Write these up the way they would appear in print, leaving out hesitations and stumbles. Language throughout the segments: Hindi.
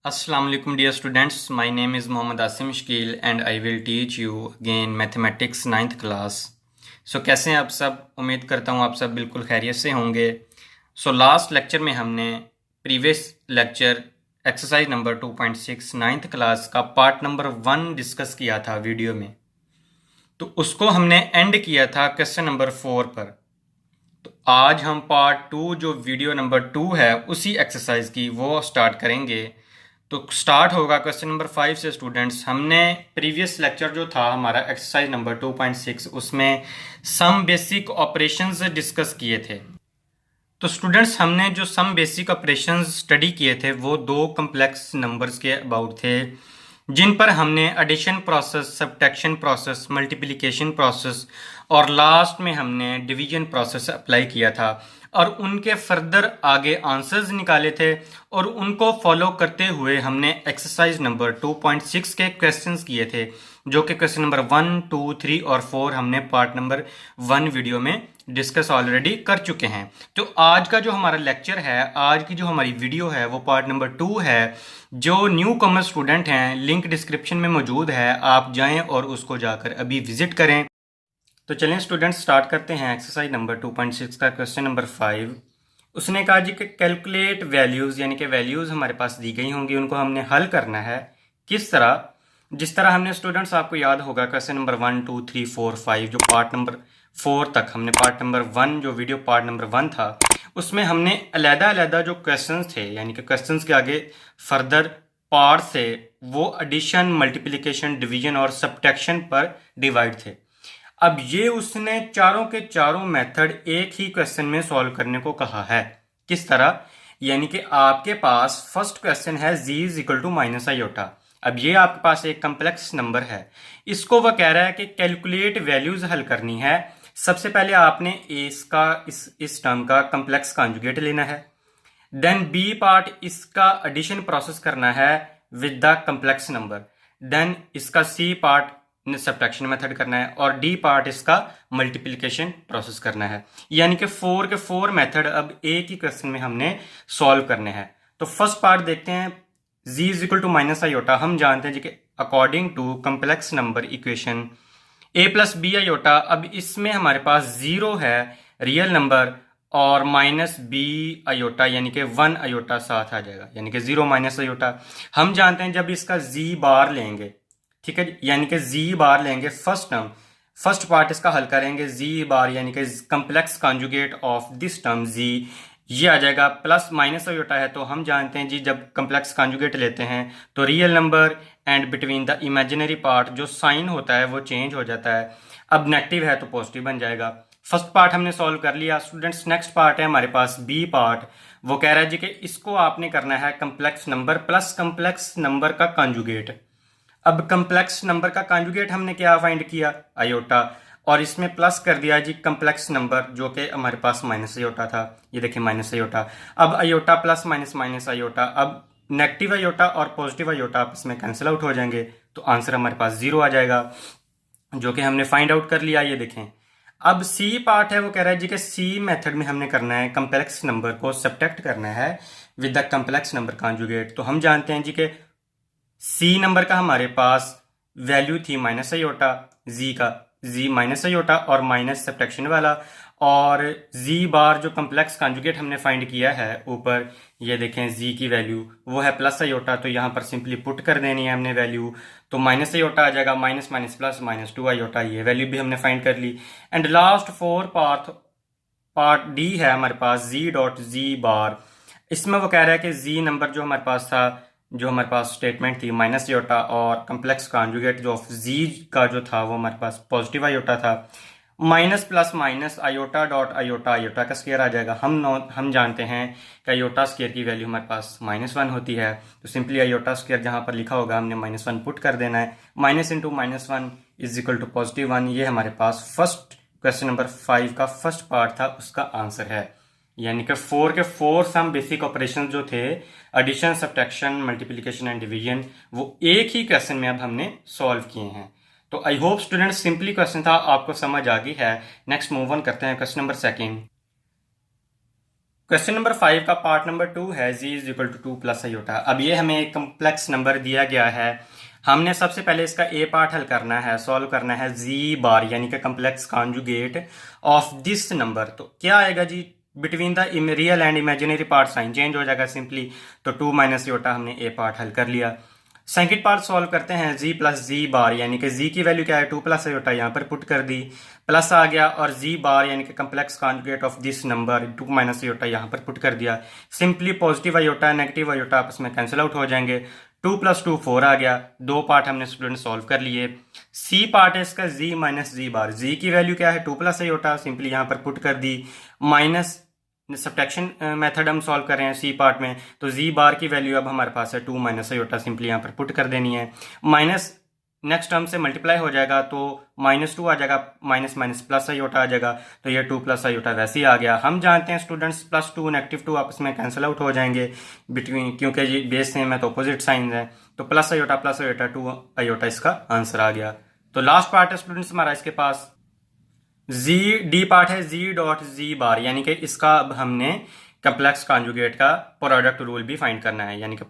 Assalamu alaikum dear students, my name is Mohammad Asim Shkil and I will teach you again mathematics 9th class. So कैसे हैं आप सब? उम्मीद करता हूँ आप सब बिल्कुल खैरियत से होंगे. So लास्ट लेक्चर में हमने previous lecture exercise number 2.6 9th class का पार्ट नंबर 1 डिस्कस किया था वीडियो में. तो उसको हमने एंड किया था क्वेश्चन नंबर 4 पर. तो आज हम पार्ट 2 जो वीडियो नंबर 2 है उसी एक्सरसाइज की वो स्टार्ट करेंगे. तो स्टार्ट होगा क्वेश्चन नंबर 5 से स्टूडेंट्स. हमने प्रीवियस लेक्चर जो था हमारा एक्सरसाइज नंबर 2.6 उसमें सम बेसिक ऑपरेशंस डिस्कस किए थे. तो स्टूडेंट्स हमने जो सम बेसिक ऑपरेशंस स्टडी किए थे वो दो कम्प्लेक्स नंबर्स के अबाउट थे जिन पर हमने addition process, subtraction process, multiplication process और लास्ट में हमने डिवीजन प्रोसेस अप्लाई किया था और उनके फर्दर आगे आंसर्स निकाले थे और उनको फॉलो करते हुए हमने एक्सरसाइज नंबर 2.6 के क्वेश्चंस किए थे जो कि क्वेश्चन नंबर 1, 2, 3 और 4 हमने पार्ट नंबर 1 वीडियो में डिस्कस ऑलरेडी कर चुके हैं. तो आज का जो हमारा लेक्चर है, आज की जो हमारी वीडियो है वो पार्ट नंबर 2 है. जो न्यू कॉमर्स स्टूडेंट हैं लिंक डिस्क्रिप्शन में मौजूद है, आप जाएं और उसको जाकर अभी विजिट करें. तो चलें स्टूडेंट्स स्टार्ट करते हैं एक्सरसाइज नंबर 2.6 का क्वेश्चन नंबर 5. उसने कहा जी कि कैलकुलेट वैल्यूज़, यानी कि वैल्यूज़ हमारे पास दी गई होंगी, उनको हमने हल करना है. किस तरह? जिस तरह हमने स्टूडेंट्स, आपको याद होगा क्वेश्चन नंबर 1, 2, 3, 4, 5 जो पार्ट नंबर 4 तक हमने पार्ट नंबर 1 जो वीडियो पार्ट नंबर 1 था उसमें हमने अलग-अलग जो क्वेश्चंस थे, यानी कि क्वेश्चंस के आगे फर्दर पार्ट से वो एडिशन, मल्टीप्लिकेशन, डिवीजन और सब्ट्रैक्शन पर डिवाइड थे. अब ये उसने चारों के चारों मेथड एक ही क्वेश्चन में सॉल्व करने को कहा है. किस तरह? यानी कि आपके पास फर्स्ट क्वेश्चन है z is equal to minus iota. अब ये आपके पास एक कम्प्लेक्स नंबर है, इसको वह कह रहा है कि कैलकुलेट वैल्यूज हल करनी है. सबसे पहले आपने इसका इस टर्म का कम्प्लेक्स कॉन्जुगेट लेना है. देन बी पार्ट इसका एडिशन प्रोसेस करना है with the complex number. Then इसका सी पार्ट सब्ट्रैक्शन मेथड करना है और डी पार्ट इसका मल्टीप्लिकेशन प्रोसेस करना है. यानी कि 4 के 4 मेथड अब एक ही क्वेश्चन में हमने सॉल्व करने हैं. तो फर्स्ट पार्ट देखते हैं. z is equal to minus iota हम जानते हैं जी कि according to complex number equation a plus B iota. अब इसमें हमारे पास 0 है रियल नंबर और माइनस बी आयोटा यानी कि 1 आयोटा साथ आ जाएगा, यानी कि 0 माइनस आयोटा. हम जानते हैं जब इसका z बार लेंगे, ठीक है, यानी कि z बार लेंगे फर्स्ट टर्म, फर्स्ट पार्ट इसका हल करेंगे. z बार यानी कि complex conjugate of this term z, ये आ जाएगा प्लस माइनस आयोटा है. तो हम जानते हैं जी जब कम्प्लेक्स कॉन्जुगेट लेते हैं तो real number and between the imaginary part जो साइन होता है वो चेंज हो जाता है. अब नेगेटिव है तो पॉजिटिव बन जाएगा. फर्स्ट पार्ट हमने सॉल्व कर लिया स्टूडेंट्स. नेक्स्ट पार्ट है हमारे पास बी पार्ट. वो कह रहा है जी कि इसको आपने करना है complex number plus complex number का कॉन्जुगेट. अब कम्प्लेक्स नंबर का कॉन्जुगेट हमने क्या फाइंड किया? आयोटा. और इसमें प्लस कर दिया जी कम्प्लेक्स नंबर जो कि हमारे पास माइनस आयोटा था. ये देखिए माइनस आयोटा. अब iota plus minus minus iota. अब नेगेटिव आयोटा और पॉजिटिव आयोटा आपस में कैंसिल आउट हो जाएंगे तो आंसर हमारे पास 0 आ जाएगा जो कि हमने फाइंड आउट कर लिया. ये देखें. अब सी पार्ट है वो कह रहा है जी कि सी मेथड में हमने करना है कम्प्लेक्स नंबर को सब्ट्रैक्ट करना है with the complex number conjugate. तो हम जानते हैं जी कि सी नंबर का हमारे पास वैल्यू थी माइनस आयोटा, जी का जी माइनस आयोटा और माइनस सब्ट्रैक्शन वाला, और जी बार जो कम्प्लेक्स कॉन्जुगेट हमने फाइंड किया है ऊपर, ये देखें जी की वैल्यू वो है प्लस आयोटा. तो यहाँ पर सिंपली पुट कर देनी है हमने वैल्यू. तो माइनस आयोटा आ जाएगा, minus minus plus minus 2 iota. ये वैल्यू भी हमने फाइंड कर ली. एंड लास्ट 4 पार्ट डी है हमारे पास जी डॉट जी बार. इसमें वो कह रहा है कि जी नंबर जो हमारे पास था, जो हमारे पास स्टेटमेंट थी माइनस आयोटा और कम्प्लेक्स कॉन्जुगेट जो ऑफ जी का जो था वो हमारे पास पॉजिटिव आयोटा था. Minus plus minus iota dot iota, iota का स्क्वायर आ जाएगा. हम जानते हैं कि आयोटा स्क्वायर की वैल्यू हमारे पास -1 होती है. तो सिंपली आयोटा स्क्वायर जहाँ पर लिखा होगा हमने -1 पुट कर देना है. Minus into -1 is equal to +1. ये हमारे पास फर्स्ट क्वेश्चन नंबर 5 का फर्स्ट पार्ट था, उसका आंसर है. यानी कि 4 के 4 सम बेसिक ऑपरेशन जो थे addition, subtraction, multiplication and division वो एक ही क्वेश्चन में अब हमने सॉल्व किए हैं. तो आई होप स्टूडेंट्स सिंपली क्वेश्चन था, आपको समझ आ गई है. नेक्स्ट मूव ऑन करते हैं क्वेश्चन नंबर 2. क्वेश्चन नंबर 5 का पार्ट नंबर 2 है z is equal to 2 plus iota. अब ये हमें एक कम्प्लेक्स नंबर दिया गया है। हमने सबसे पहले इसका ए पार्ट हल करना है, सॉल्व करना है z बार यानी कि complex conjugate of this number. तो क्या आएगा जी, between the real and imaginary part sign change हो जाएगा सिंपली। तो 2 माइनस आयोटा हमने ए पार्ट हल कर लिया। सेकंड पार्ट सॉल्व करते हैं, z प्लस z बार यानी कि z की वैल्यू क्या है 2 प्लस आयोटा, यहाँ पर पुट कर दी, प्लस आ गया, और z बार यानी कि complex conjugate of this number 2 minus iota यहाँ पर पुट कर दिया। Simply positive iota negative iota आपस में कैंसिल आउट हो जाएंगे। 2 प्लस 2 4 आ गया। दो पार्ट हमने स्टूडेंट सॉल्व कर लिए। सी पार्ट है इसका z माइनस z बार, z की वैल्यू क्या है 2 प्लस आयोटा, सिंपली यहाँ पर पुट कर दी, माइनस सब्ट्रैक्शन मेथड हम सॉल्व कर रहे हैं सी पार्ट में। तो जी बार की वैल्यू अब हमारे पास है 2 माइनस आयोटा, सिंपली यहाँ पर पुट कर देनी है। माइनस नेक्स्ट टर्म से मल्टीप्लाई हो जाएगा तो -2 आ जाएगा, माइनस माइनस प्लस आयोटा आ जाएगा। तो ये 2 प्लस आयोटा वैसे ही आ गया। हम जानते हैं स्टूडेंट्स प्लस 2 नेगेटिव 2 आपस में कैंसिल आउट हो जाएंगे बिटवीन, क्योंकि ये बेस सेम है तो अपोजिट साइन है। तो प्लस आयोटा 2 आयोटा इसका आंसर आ गया। तो लास्ट पार्ट है स्टूडेंट्स हमारा इसके पास जी डी पार्ट है जी डॉट जी बार, यानी कि इसका अब हमने कम्प्लेक्स कॉन्जुगेट का प्रोडक्ट रूल भी फाइंड करना है, यानी कि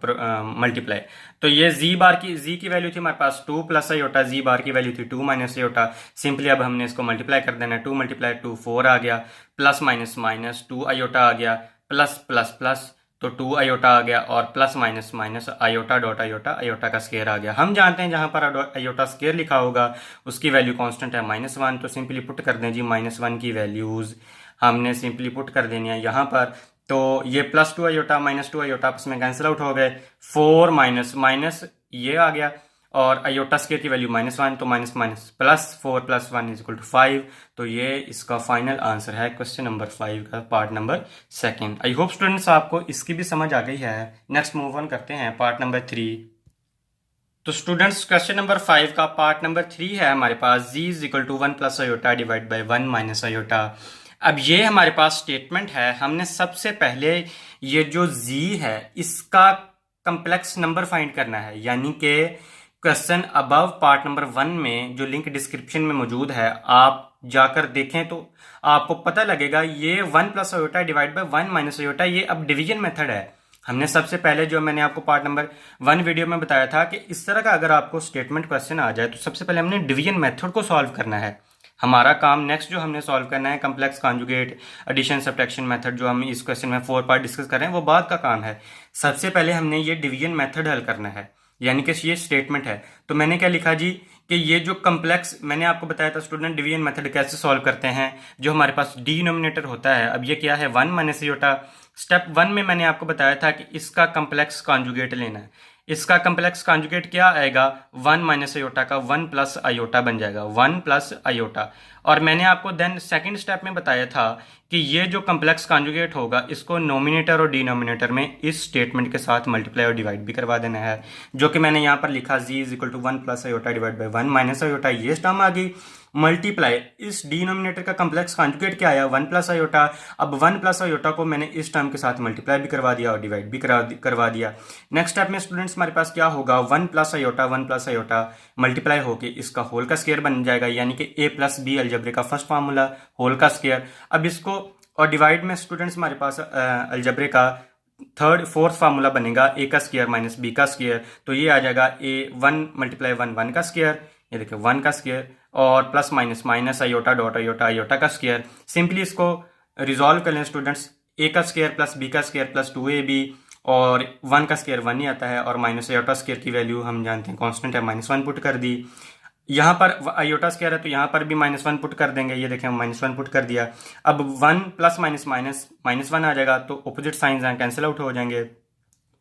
मल्टीप्लाई। तो ये जी बार की जी की वैल्यू थी हमारे पास 2 प्लस आयोटा, जी बार की वैल्यू थी 2 माइनस आयोटा। सिंपली अब हमने इसको मल्टीप्लाई कर देना है। 2 मल्टीप्लाई 2 4 आ गया, प्लस माइनस माइनस 2 आयोटा आ गया, प्लस प्लस प्लस तो 2 आयोटा आ गया, और plus minus minus iota dot iota, iota का स्केयर आ गया। हम जानते हैं जहां पर आयोटा स्केयर लिखा होगा उसकी वैल्यू कांस्टेंट है -1, तो सिंपली पुट कर दें जी -1 की वैल्यूज हमने सिंपली पुट कर देनी है यहाँ पर। तो ये +2 आयोटा -2 आयोटा आपस में कैंसिल आउट हो गए। 4 माइनस माइनस ये आ गया, और आयोटा स्केयर की वैल्यू -1, तो minus minus plus 4 plus 1 is equal to 5। तो ये इसका फाइनल आंसर है क्वेश्चन नंबर 5 का part number 2। I hope students आपको इसकी भी समझ आ गई है। नेक्स्ट मूव ऑन करते हैं पार्ट नंबर 3। तो स्टूडेंट्स क्वेश्चन नंबर 5 का पार्ट नंबर 3 है हमारे पास, z is equal to 1 plus iota divide by 1 minus iota. अब ये हमारे पास स्टेटमेंट है। हमने सबसे पहले ये जो z है इसका कम्प्लेक्स नंबर फाइंड करना है, यानी कि क्वेश्चन अबव पार्ट नंबर 1 में जो लिंक डिस्क्रिप्शन में मौजूद है आप जाकर देखें तो आपको पता लगेगा। ये 1 plus iota divide by 1 minus iota, ये अब डिवीजन मेथड है। हमने सबसे पहले जो मैंने आपको पार्ट नंबर 1 वीडियो में बताया था कि इस तरह का अगर आपको स्टेटमेंट क्वेश्चन आ जाए तो सबसे पहले हमने डिवीजन मेथड को सॉल्व करना है। हमारा काम नेक्स्ट जो हमने सॉल्व करना है complex conjugate addition subtraction method, जो हम इस क्वेश्चन में 4 पार्ट डिस्कस कर रहे हैं वो बाद का काम है। सबसे पहले हमने ये डिवीजन मेथड हल करना है, यानी कि ये स्टेटमेंट है। तो मैंने क्या लिखा जी कि ये जो कम्प्लेक्स, मैंने आपको बताया था स्टूडेंट डिवीजन मेथड कैसे सॉल्व करते हैं। जो हमारे पास डिनोमिनेटर होता है, अब ये क्या है 1 माइनस आयोटा। स्टेप 1 में मैंने आपको बताया था कि इसका कम्प्लेक्स कॉन्जुगेट लेना है। इसका कम्प्लेक्स कॉन्जुगेट क्या आएगा, 1 माइनस आयोटा का 1 प्लस आयोटा बन जाएगा, 1 प्लस आयोटा। और मैंने आपको देन सेकंड स्टेप में बताया था कि ये जो कम्प्लेक्स कॉन्जुगेट होगा इसको नोमिनेटर और डिनोमिनेटर में इस स्टेटमेंट के साथ मल्टीप्लाई और डिवाइड भी करवा देना है, जो कि मैंने यहाँ पर लिखा z is equal to 1 plus iota divide by 1 minus iota. ये टर्म आ गई मल्टीप्लाई, इस डिनोमिनेटर का कम्प्लेक्स कॉन्जुगेट क्या आया 1 प्लस आयोटा। अब 1 प्लस आयोटा को मैंने इस टर्म के साथ मल्टीप्लाई भी करवा दिया और डिवाइड भी करवा दिया। नेक्स्ट स्टेप में स्टूडेंट्स हमारे पास क्या होगा, 1 प्लस आयोटा मल्टीप्लाई होके इसका होल का स्केयर बन जाएगा, यानी कि a प्लस बी अलजब्रे का फर्स्ट फार्मूला होल का स्केयर। अब इसको और डिवाइड में स्टूडेंट्स हमारे पास अलजब्रे का फोर्थ फार्मूला बनेगा a का स्केयर माइनस b का स्केयर। तो ये आ जाएगा a 1 मल्टीप्लाई 1 का स्केयर, ये देखिए 1 का स्केयर, और plus minus minus iota dot iota, iota का स्केयर। सिंपली इसको रिजॉल्व कर लें स्टूडेंट्स, a का स्केयर प्लस b का स्केयर प्लस 2ab, और 1 का स्केयर 1 ही आता है, और माइनस आयोटा स्केयर की वैल्यू हम जानते हैं कांस्टेंट है, -1 पुट कर दी। यहाँ पर आयोटा स्केयर है तो यहाँ पर भी -1 पुट कर देंगे, ये देखें -1 पुट कर दिया। अब 1 प्लस माइनस माइनस -1 आ जाएगा, तो अपोजिट साइंस हैं कैंसिल आउट हो जाएंगे।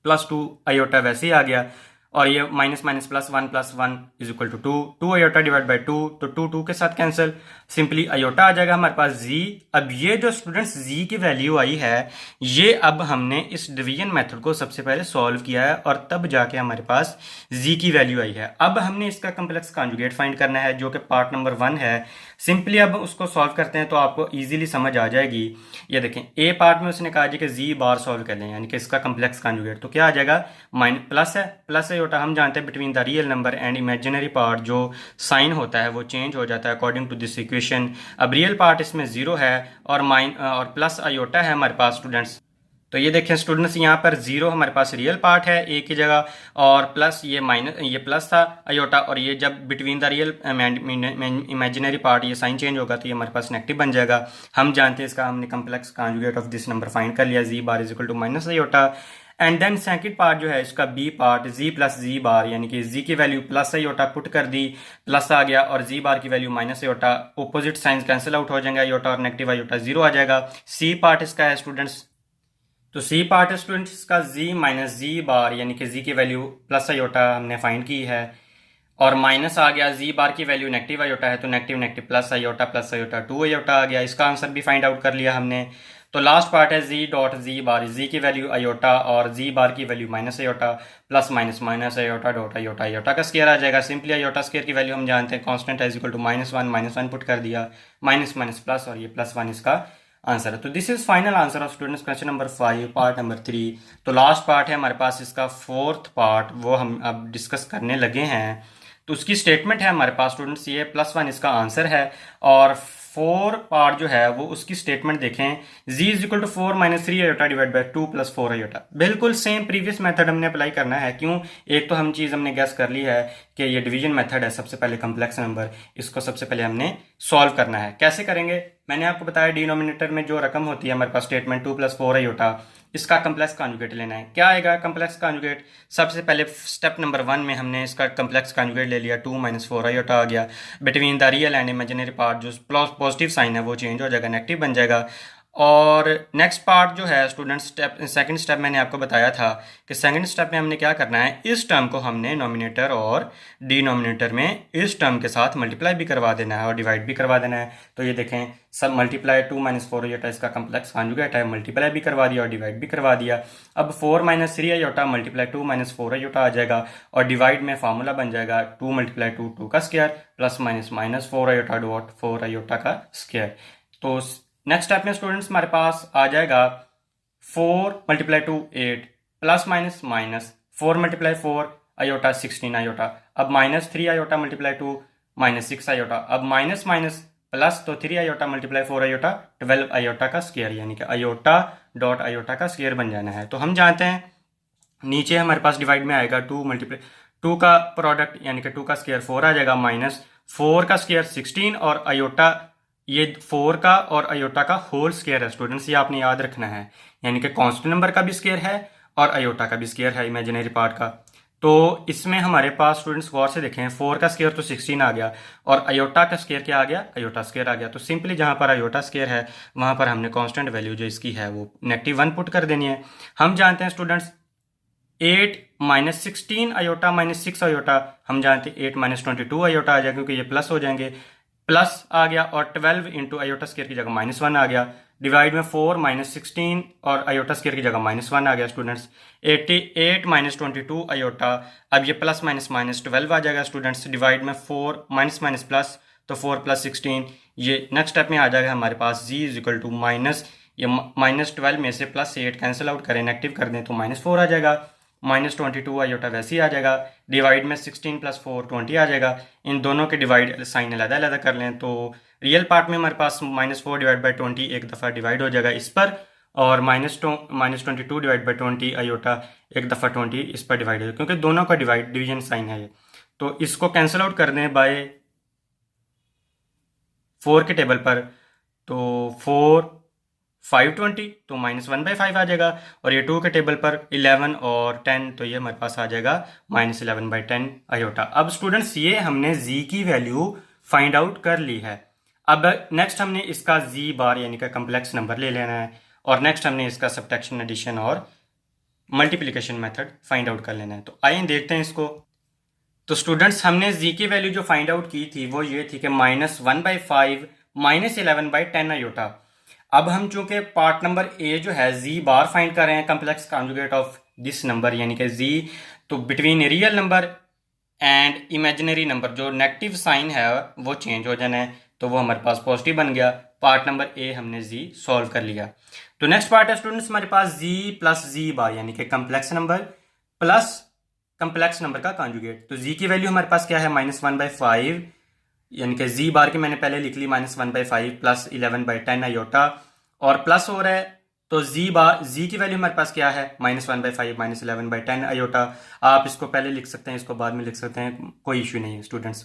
+2 आयोटा वैसे ही आ गया, और ये minus minus +1 is equal to 2 iota divide by 2, तो 2 के साथ कैंसिल, सिंपली आयोटा आ जाएगा हमारे पास z। अब ये जो स्टूडेंट्स z की वैल्यू आई है, ये अब हमने इस डिवीजन मेथड को सबसे पहले सॉल्व किया है और तब जाके हमारे पास z की वैल्यू आई है। अब हमने इसका कम्प्लेक्स कॉन्जुगेट फाइंड करना है, जो कि पार्ट नंबर 1 है। सिंपली अब उसको सॉल्व करते हैं तो आपको ईजिली समझ आ जाएगी। ये देखें ए पार्ट में उसने कहा जी कि z बार सॉल्व कर लें, यानी कि इसका कम्प्लेक्स कॉन्जुगेट, तो क्या आ जाएगा प्लस है, प्लस आयोटा हम जानते हैं between the real number and imaginary part जो साइन होता है वो चेंज हो जाता है अकॉर्डिंग टू दिस इक्वेशन। अब रियल पार्ट इसमें 0 है और प्लस आयोटा है हमारे पास स्टूडेंट्स, तो ये देखें स्टूडेंट्स, यहाँ पर जीरो हमारे पास रियल पार्ट है ए की जगह, और प्लस ये माइनस, ये प्लस था आयोटा, और ये जब between the real imaginary part ये साइन चेंज होगा तो ये हमारे पास नेगेटिव बन जाएगा। हम जानते हैं इसका, हमने complex conjugate of this number find कर लिया, Z bar is equal to minus iota. And then second part जो है इसका बी पार्ट, जी प्लस जी बार, यानी कि जी की वैल्यू प्लस आयोटा पुट कर दी, प्लस आ गया, और जी बार की value minus iota, opposite science cancel out हो जाएंगे, आयोटा और नेगेटिव आयोटा जीरो आ जाएगा। सी पार्ट इसका है स्टूडेंट्स, तो सी पार्ट है स्टूडेंट्स इसका जी माइनस जी बार, यानी कि जी की वैल्यू प्लस आयोटा हमने फाइंड की है, और माइनस आ गया, जी बार की वैल्यू नेगेटिव आयोटा है तो negative negative plus iota two iota आ गया। इसका आंसर भी फाइंड आउट कर लिया हमने। तो लास्ट पार्ट है जी डॉट जी बार, जी की वैल्यू आयोटा और जी बार की value minus iota, plus minus minus iota dot iota, iota का स्केयर आ जाएगा। सिंपली आयोटा स्केयर की वैल्यू हम जानते हैं कांस्टेंट है equal to minus one put कर दिया, माइनस माइनस प्लस, और ये प्लस वन इसका आंसर है। तो this is final answer of students question number 5 part number 3। तो लास्ट पार्ट है हमारे पास इसका फोर्थ पार्ट, वो हम अब डिस्कस करने लगे हैं। तो उसकी स्टेटमेंट है हमारे पास स्टूडेंट्स, ये प्लस वन इसका आंसर है, और 4 पार्ट जो है वो उसकी स्टेटमेंट देखें, Z is equal to 4 minus three iota divide by 2 plus 4 iota. बिल्कुल सेम प्रीवियस मेथड हमने अप्लाई करना है। क्यों? एक तो हम चीज़ हमने गैस कर ली है कि ये डिवीजन मेथड है, सबसे पहले कम्प्लेक्स नंबर, इसको सबसे पहले हमने सॉल्व करना है। कैसे करेंगे? मैंने आपको बताया डिनोमिनेटर में जो रकम होती है हमारे पास स्टेटमेंट 2 प्लस 4 आयोटा, इसका कम्प्लेक्स कॉन्जुगेट लेना है। क्या आएगा कम्प्लेक्स कॉन्जुगेट? सबसे पहले स्टेप नंबर 1 में हमने इसका कम्प्लेक्स कॉन्जुगेट ले लिया, 2 माइनस 4 आयोटा आ गया। Between the real and imaginary part जो पॉजिटिव साइन है वो चेंज हो जाएगा, नेगेटिव बन जाएगा। और नेक्स्ट पार्ट जो है स्टूडेंट्स, सेकंड स्टेप मैंने आपको बताया था कि सेकंड स्टेप में हमने क्या करना है, इस टर्म को हमने नोमिनेटर और डिनोमिनेटर में इस टर्म के साथ मल्टीप्लाई भी करवा देना है और डिवाइड भी करवा देना है। तो ये देखें, सब मल्टीप्लाई 2 माइनस 4 आयोटा इसका कम्प्लेक्स कॉन्जुगेट है, मल्टीप्लाई भी करवा दिया और डिवाइड भी करवा दिया। अब 4 minus 3 iota multiply 2 minus 4 iota आ जाएगा, और डिवाइड में फार्मूला बन जाएगा 2 मल्टीप्लाई 2 2 का square plus minus minus 4 iota dot 4 iota का स्क्वायर। तो नेक्स्ट स्टेप में स्टूडेंट्स हमारे पास आ जाएगा 4 multiply 2 8 plus minus minus 4 multiply 4 iota 16 iota, अब minus 3 iota multiply 2 minus 6 iota, अब माइनस माइनस प्लस, तो 3 आयोटा मल्टीप्लाई 4 आयोटा 12 आयोटा का स्क्वायर, यानी कि आयोटा डॉट आयोटा का स्क्वायर बन जाना है। तो हम जानते हैं नीचे हमारे पास डिवाइड में आएगा 2 मल्टीप्लाई 2 का प्रोडक्ट यानी कि 2 का स्क्वायर 4 आ जाएगा, माइनस 4 का स्क्वायर 16, और आयोटा ये 4 का और आयोटा का होल स्क्वायर है स्टूडेंट्स, ये आपने याद रखना है, यानी कि कांस्टेंट नंबर का भी स्क्वायर है और आयोटा का भी स्क्वायर है इमेजिनरी पार्ट का। तो इसमें हमारे पास स्टूडेंट्स गौर से देखें, 4 का स्क्वायर तो 16 आ गया, और आयोटा का स्क्वायर क्या आ गया? आयोटा स्क्वायर आ गया। तो सिंपली जहां पर आयोटा स्क्वायर है वहां पर हमने कांस्टेंट वैल्यू जो इसकी है वो -1 पुट कर देनी है। हम जानते हैं students 8 minus 16 iota minus 6 iota, हम जानते हैं 8 माइनस 22 आयोटा आ जाएगा क्योंकि ये प्लस हो जाएंगे, प्लस आ गया, और 12 इंटू आयोटा स्क्वायर की जगह -1 आ गया, डिवाइड में 4 माइनस 16 और आयोटा स्क्वायर की जगह -1 आ गया स्टूडेंट्स, 88 माइनस 22 आयोटा, अब ये प्लस माइनस माइनस 12 आ जाएगा स्टूडेंट्स, डिवाइड में 4 माइनस माइनस प्लस, तो 4 प्लस 16, ये नेक्स्ट स्टेप में आ जाएगा हमारे पास जी इज इक्वल टू माइनस, ये -12 में से प्लस 8 कैंसिल आउट करें, नेगेटिव कर दें तो -4 आ जाएगा, -22 आयोटा वैसे ही आ जाएगा, डिवाइड में 16 प्लस 4 20 आ जाएगा। इन दोनों के डिवाइड साइन अलग अलग कर लें तो रियल पार्ट में हमारे पास -4 डिवाइड बाई 20 एक दफ़ा डिवाइड हो जाएगा इस पर, और -22 डिवाइड बाई 20 आयोटा एक दफ़ा 20 इस पर डिवाइड हो जाएगा, क्योंकि दोनों का डिवीजन साइन है ये। तो इसको कैंसिल आउट कर दें बाय 4 के टेबल पर, तो 4 520 तो -1/5 आ जाएगा, और ये 2 के टेबल पर 11 और 10 तो ये हमारे पास आ जाएगा -11/10 आयोटा। अब स्टूडेंट्स ये हमने z की वैल्यू फाइंड आउट कर ली है। अब नेक्स्ट हमने इसका z बार यानी कि कम्प्लेक्स नंबर ले लेना है, और नेक्स्ट हमने इसका सब्ट्रैक्शन, एडिशन और मल्टीप्लिकेशन मेथड फाइंड आउट कर लेना है। तो आइए देखते हैं इसको। तो स्टूडेंट्स हमने z की वैल्यू जो फाइंड आउट की थी वो ये थी कि -1/5 -11/10 आयोटा। अब हम चूंकि पार्ट नंबर ए जो है जी बार फाइंड कर रहे हैं, complex conjugate of this number यानी कि जी, तो between real number and imaginary number जो नेगेटिव साइन है वो चेंज हो जाना है, तो वो हमारे पास पॉजिटिव बन गया। पार्ट नंबर ए हमने जी सॉल्व कर लिया। तो नेक्स्ट पार्ट है स्टूडेंट्स हमारे पास जी प्लस जी बार यानी कि complex number plus complex number का कॉन्जुगेट। तो जी की वैल्यू हमारे पास क्या है? -1/5 यानी कि जी बार की मैंने पहले लिख ली -1/5 प्लस 11/10 आयोटा, और प्लस हो रहा है तो जी की वैल्यू हमारे पास क्या है, -1/5 -11/10 आयोटा। आप इसको पहले लिख सकते हैं, इसको बाद में लिख सकते हैं, कोई इश्यू नहीं है स्टूडेंट्स।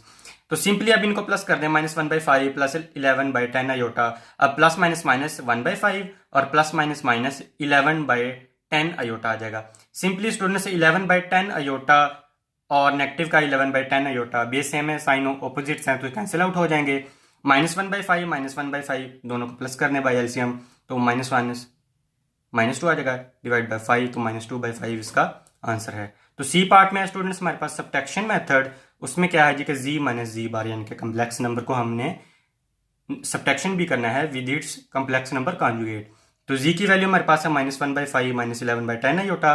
तो सिंपली अब इनको प्लस कर दें, -1/5 प्लस 11/10 आयोटा। अब प्लस माइनस माइनस 1/5 और प्लस माइनस माइनस 11/10 आयोटा आ जाएगा। सिंपली स्टूडेंट्स 11/10 आयोटा और नेगेटिव का 11/10 आयोटा बेस सेम है, साइन ऑपोजिट्स हैं तो कैंसिल आउट हो जाएंगे। -1/5 दोनों को प्लस करने बाय एलसीएम, तो -2 आ जाएगा, डिवाइड बाय 5 तो -2/5 इसका आंसर है। तो सी पार्ट में स्टूडेंट्स हमारे पास सब्ट्रैक्शन मेथड, उसमें क्या है जी कि जी माइनस जी बार यानी कि कम्प्लेक्स नंबर को हमने सब्ट्रैक्शन भी करना है with its complex number conjugate. तो जी की वैल्यू हमारे पास है -1/5 -11/10 आयोटा,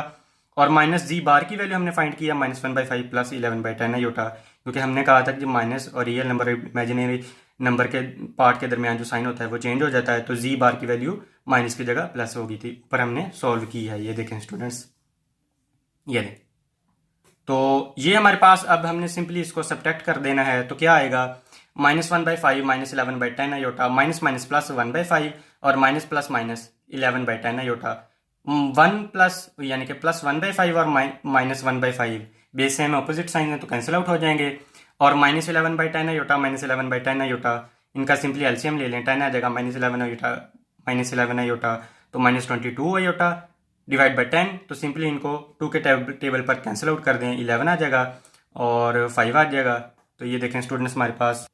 और माइनस जी बार की वैल्यू हमने फाइंड किया -1/5 प्लस 11/10 आयोटा, क्योंकि हमने कहा था कि माइनस और रियल नंबर इमेजिनरी नंबर के पार्ट के दरमियान जो साइन होता है वो चेंज हो जाता है, तो जी बार की वैल्यू माइनस की जगह प्लस हो गई थी। ऊपर हमने सॉल्व की है, ये देखें स्टूडेंट्स, ये देखें। तो ये हमारे पास, अब हमने सिंपली इसको सब्ट्रैक्ट कर देना है, तो क्या आएगा, -1/5 -11/10 आयोटा, माइनस माइनस प्लस 1/5 और minus plus minus 11/10 iota. 1 plus यानी कि प्लस 1/5 और minus 1/5 base same opposite sign है तो कैंसिल आउट हो जाएंगे। और -11/10 आयोटा -11/10 आयोटा, इनका सिंपली एलसीएम ले लें, 10 आ जाएगा, -11 आयोटा -11 आयोटा तो -22 आयोटा डिवाइड बाय 10, तो सिंपली इनको 2 के टेबल पर कैंसिल आउट कर दें, 11 आ जाएगा और 5 आ जाएगा। तो ये देखें स्टूडेंट्स हमारे पास,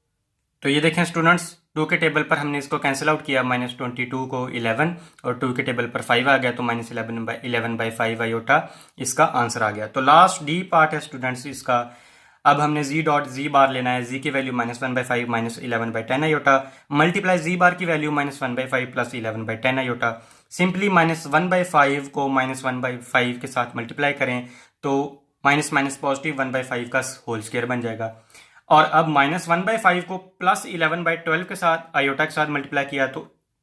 तो ये देखें स्टूडेंट्स 2 के टेबल पर हमने इसको कैंसिल आउट किया, -22 को 11 और 2 के टेबल पर 5 आ गया, तो -11/5 आयोटा इसका आंसर आ गया। तो लास्ट डी पार्ट है स्टूडेंट्स इसका। अब हमने जी डॉट जी बार लेना है, जी की वैल्यू -1/5 -11/10 आयोटा, मल्टीप्लाई जी बार की वैल्यू -1/5 प्लस 11/10 आयोटा। सिंपली -1/5 को -1/5 के साथ मल्टीप्लाई करें तो माइनस माइनस पॉजिटिव 1/5 का होल स्क्वायर बन जाएगा। और अब -1/5 को प्लस 11/12 के साथ आयोटा के साथ मल्टीप्लाई किया तो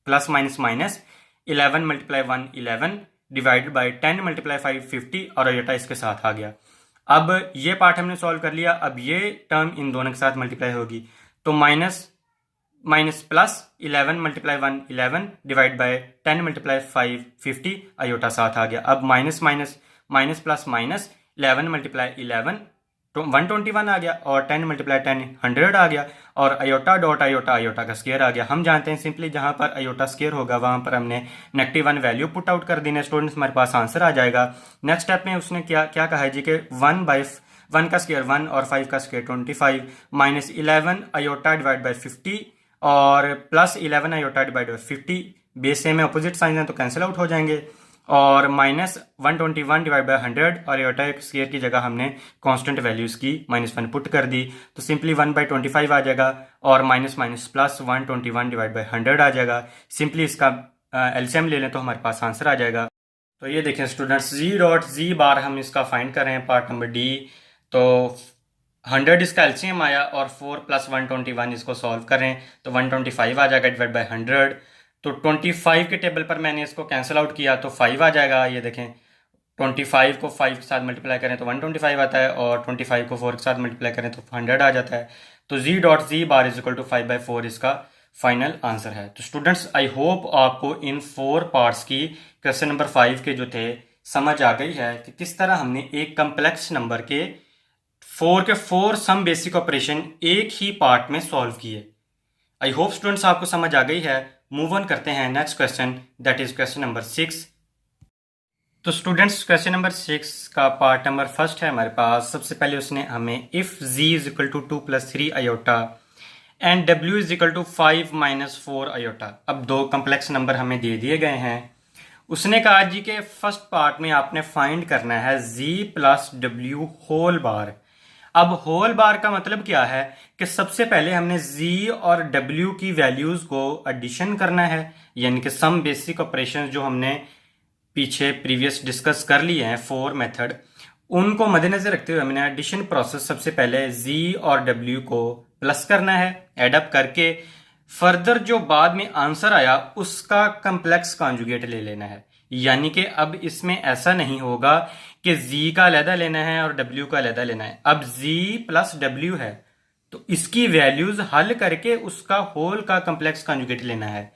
plus minus minus 11 × 1 11 divided by 10 × 5 50 और आयोटा इसके साथ आ गया। अब ये पार्ट हमने सॉल्व कर लिया। अब ये टर्म इन दोनों के साथ मल्टीप्लाई होगी तो minus minus plus 11 × 1 11 divide by 10 × 5 50 iota साथ आ गया। अब minus minus minus plus minus 11 × 11 तो 121 आ गया और 10 × 10 100 आ गया और आयोटा डॉट आयोटा आयोटा का स्क्वायर आ गया। हम जानते हैं सिंपली जहां पर आयोटा स्क्वायर होगा वहां पर हमने -1 वैल्यू पुट आउट कर देना। स्टूडेंट्स हमारे पास आंसर आ जाएगा। नेक्स्ट स्टेप में उसने क्या क्या कहा है जी के 1/1 का स्क्वायर 1 और 5 का स्क्वायर 25 -11 आयोटा डिवाइड बाय 50 और plus 11 iota divide by 50 base same है अपोजिट साइन है तो कैंसिल आउट हो जाएंगे। और -121 डिवाइड बाय 100 और आयोटा स्क्वायर की जगह हमने कांस्टेंट वैल्यूज की -1 पुट कर दी तो सिंपली 1/25 आ जाएगा और minus minus plus 121 divide by 100 आ जाएगा। सिंपली इसका एलसीएम ले लें तो हमारे पास आंसर आ जाएगा। तो ये देखें स्टूडेंट्स जी डॉट जी बार हम इसका फाइंड कर रहे हैं पार्ट नंबर डी। तो 100 इसका एलसीएम आया और 4 + 121 इसको सॉल्व करें तो 125 आ जाएगा डिवाइड बाय 100। तो 25 के टेबल पर मैंने इसको कैंसिल आउट किया तो 5 आ जाएगा। ये देखें 25 को 5 के साथ मल्टीप्लाई करें तो 125 आता है और 25 को 4 के साथ मल्टीप्लाई करें तो 100 आ जाता है। तो G dot G bar is equal to 5/4 इसका फाइनल आंसर है। तो स्टूडेंट्स आई होप आपको इन 4 पार्ट्स की क्वेश्चन नंबर 5 के जो थे समझ आ गई है कि किस तरह हमने एक कम्प्लेक्स नंबर के 4 सम बेसिक ऑपरेशन एक ही पार्ट में सॉल्व किए। आई होप स्टूडेंट्स आपको समझ आ गई है। मूव ऑन करते हैं next question, that is question number 6। तो स्टूडेंट्स क्वेश्चन नंबर 6 का पार्ट नंबर फर्स्ट है हमारे पास। सबसे पहले उसने हमें if z is equal to 2 + 3 iota and w is equal to 5 - 4 iota. अब 2 कम्प्लेक्स नंबर हमें दे दिए गए हैं। उसने कहा जी के फर्स्ट पार्ट में आपने फाइंड करना है z + w होल बार। अब होल बार का मतलब क्या है कि सबसे पहले हमने z और w की वैल्यूज को एडिशन करना है, यानी कि सम बेसिक ऑपरेशन जो हमने पीछे प्रीवियस डिस्कस कर लिए हैं 4 मेथड, उनको मद्देनजर रखते हुए हमने एडिशन प्रोसेस सबसे पहले z और w को प्लस करना है, एडअप करके फर्दर जो बाद में आंसर आया उसका कम्प्लेक्स कॉन्जुगेट ले लेना है। यानी कि अब इसमें ऐसा नहीं होगा कि z का अलहदा लेना है और w का अलहदा लेना है। अब z + w है तो इसकी वैल्यूज हल करके उसका होल का कम्प्लेक्स कॉन्जुगेट लेना है।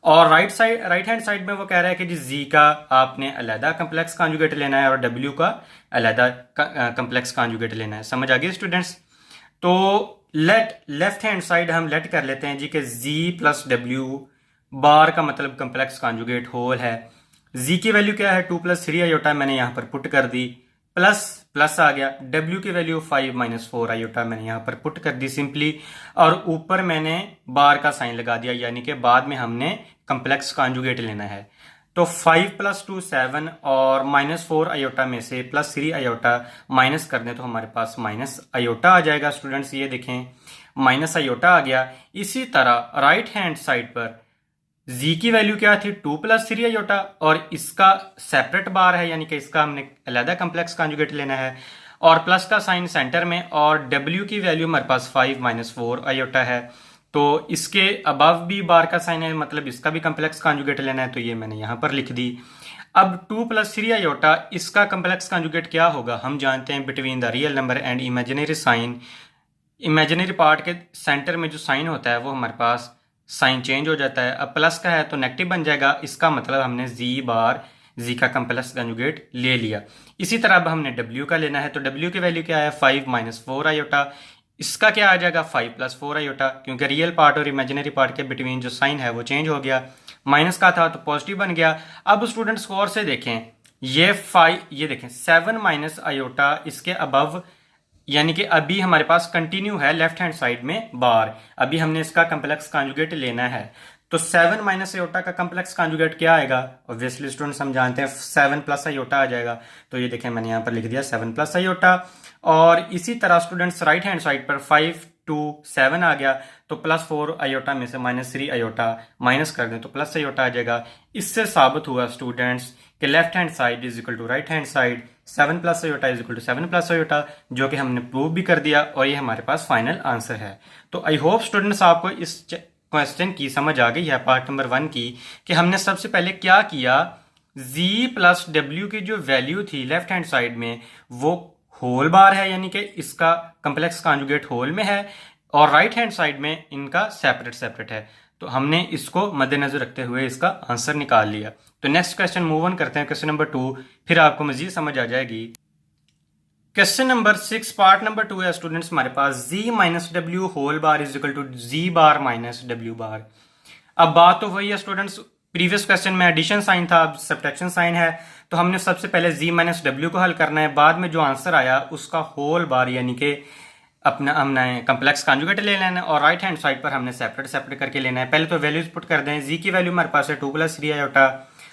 और राइट हैंड साइड में वो कह रहा है कि जी जी का आपने अलहदा कम्प्लेक्स कॉन्जुगेट लेना है और डब्ल्यू का अलहदा कम्प्लेक्स कॉन्जुगेट लेना है। समझ आ गई स्टूडेंट्स? तो लेफ्ट हैंड साइड हम लेट कर लेते हैं जी कि जी प्लस डब्ल्यू बार का मतलब कम्प्लेक्स कॉन्जुगेट होल है। जी की वैल्यू क्या है? 2 + 3 आयोटा मैंने यहाँ पर पुट कर दी, प्लस प्लस आ गया। डब्ल्यू की वैल्यू 5 - 4 आयोटा मैंने यहाँ पर पुट कर दी सिंपली, और ऊपर मैंने बार का साइन लगा दिया, यानी कि बाद में हमने कम्प्लेक्स कॉन्जुगेट लेना है। तो 5 + 2 7 और -4 आयोटा में से +3 आयोटा माइनस कर दें तो हमारे पास माइनस आयोटा आ जाएगा। स्टूडेंट्स ये देखें माइनस आयोटा आ गया। इसी तरह राइट हैंड साइड पर जी की वैल्यू क्या थी? 2 + 3 आयोटा, और इसका सेपरेट बार है, यानी कि इसका हमने अलहदा कम्प्लेक्स कॉन्जुगेट लेना है, और प्लस का साइन सेंटर में, और डब्ल्यू की वैल्यू हमारे पास 5 - 4 आयोटा है। तो इसके अबव भी बार का साइन है, मतलब इसका भी कम्प्लेक्स कॉन्जुगेट लेना है, तो ये मैंने यहाँ पर लिख दी। अब 2 + 3 आयोटा इसका कम्प्लेक्स कॉन्जुगेट क्या होगा? हम जानते हैं between the real number and imaginary sign, imaginary part के सेंटर में जो साइन होता है वो हमारे पास साइन चेंज हो जाता है। अब प्लस का है तो नेगेटिव बन जाएगा, इसका मतलब हमने जी बार जी का कम्प्लेक्स कॉन्जुगेट ले लिया। इसी तरह अब हमने डब्ल्यू का लेना है, तो डब्ल्यू की वैल्यू क्या है? 5 - 4 आयोटा। इसका क्या आ जाएगा? 5 + 4 आयोटा, क्योंकि रियल पार्ट और इमेजिनरी पार्ट के बिटवीन जो साइन है वो चेंज हो गया, माइनस का था तो पॉजिटिव बन गया। अब स्टूडेंट्स गौर से देखें, ये देखें 7 - आयोटा इसके अबव, यानी कि अभी हमारे पास कंटिन्यू है लेफ्ट हैंड साइड में बार, अभी हमने इसका कम्प्लेक्स कॉन्जुगेट लेना है। तो 7 - आयोटा का कम्प्लेक्स कॉन्जुगेट क्या आएगा? ऑब्वियसली स्टूडेंट्स हम जानते हैं 7 + आयोटा आ जाएगा, तो ये देखें मैंने यहाँ पर लिख दिया 7 + आयोटा। और इसी तरह स्टूडेंट्स राइट हैंड साइड पर 5 2 7 आ गया, तो +4 आयोटा में से -3 आयोटा माइनस कर दें तो प्लस आयोटा आ जाएगा। इससे साबित हुआ स्टूडेंट्स कि left hand side is equal to right hand side, 7 + iota is equal to 7 + iota, जो कि हमने प्रूव भी कर दिया, और ये हमारे पास फाइनल आंसर है। तो आई होप स्टूडेंट्स आपको इस क्वेश्चन की समझ आ गई है पार्ट नंबर 1 की, कि हमने सबसे पहले क्या किया, z + w की जो वैल्यू थी लेफ्ट हैंड साइड में वो होल बार है, यानी कि इसका कम्प्लेक्स कॉन्जुगेट होल में है, और राइट हैंड साइड में इनका सेपरेट है। तो हमने इसको मद्देनजर रखते हुए इसका आंसर निकाल लिया। तो नेक्स्ट क्वेश्चन मूव ऑन करते हैं, क्वेश्चन नंबर 2, फिर आपको मजीद समझ आ जाएगी। क्वेश्चन नंबर 6 पार्ट नंबर 2 है स्टूडेंट्स हमारे पास, z - w whole bar is equal to z bar - w bar. अब बात तो वही है स्टूडेंट्स, प्रीवियस क्वेश्चन में एडिशन साइन था, अब सब्ट्रैक्शन साइन है, तो हमने सबसे पहले z - w को हल करना है, बाद में जो आंसर आया उसका होल बार यानी कि अपना हमने कम्प्लेक्स कॉन्जुगेट ले लेना है, और राइट हैंड साइड पर हमने सेपरेट करके लेना है। पहले तो वैल्यूज पुट कर दें, z की वैल्यू हमारे पास है 2 + 3 आयोटा,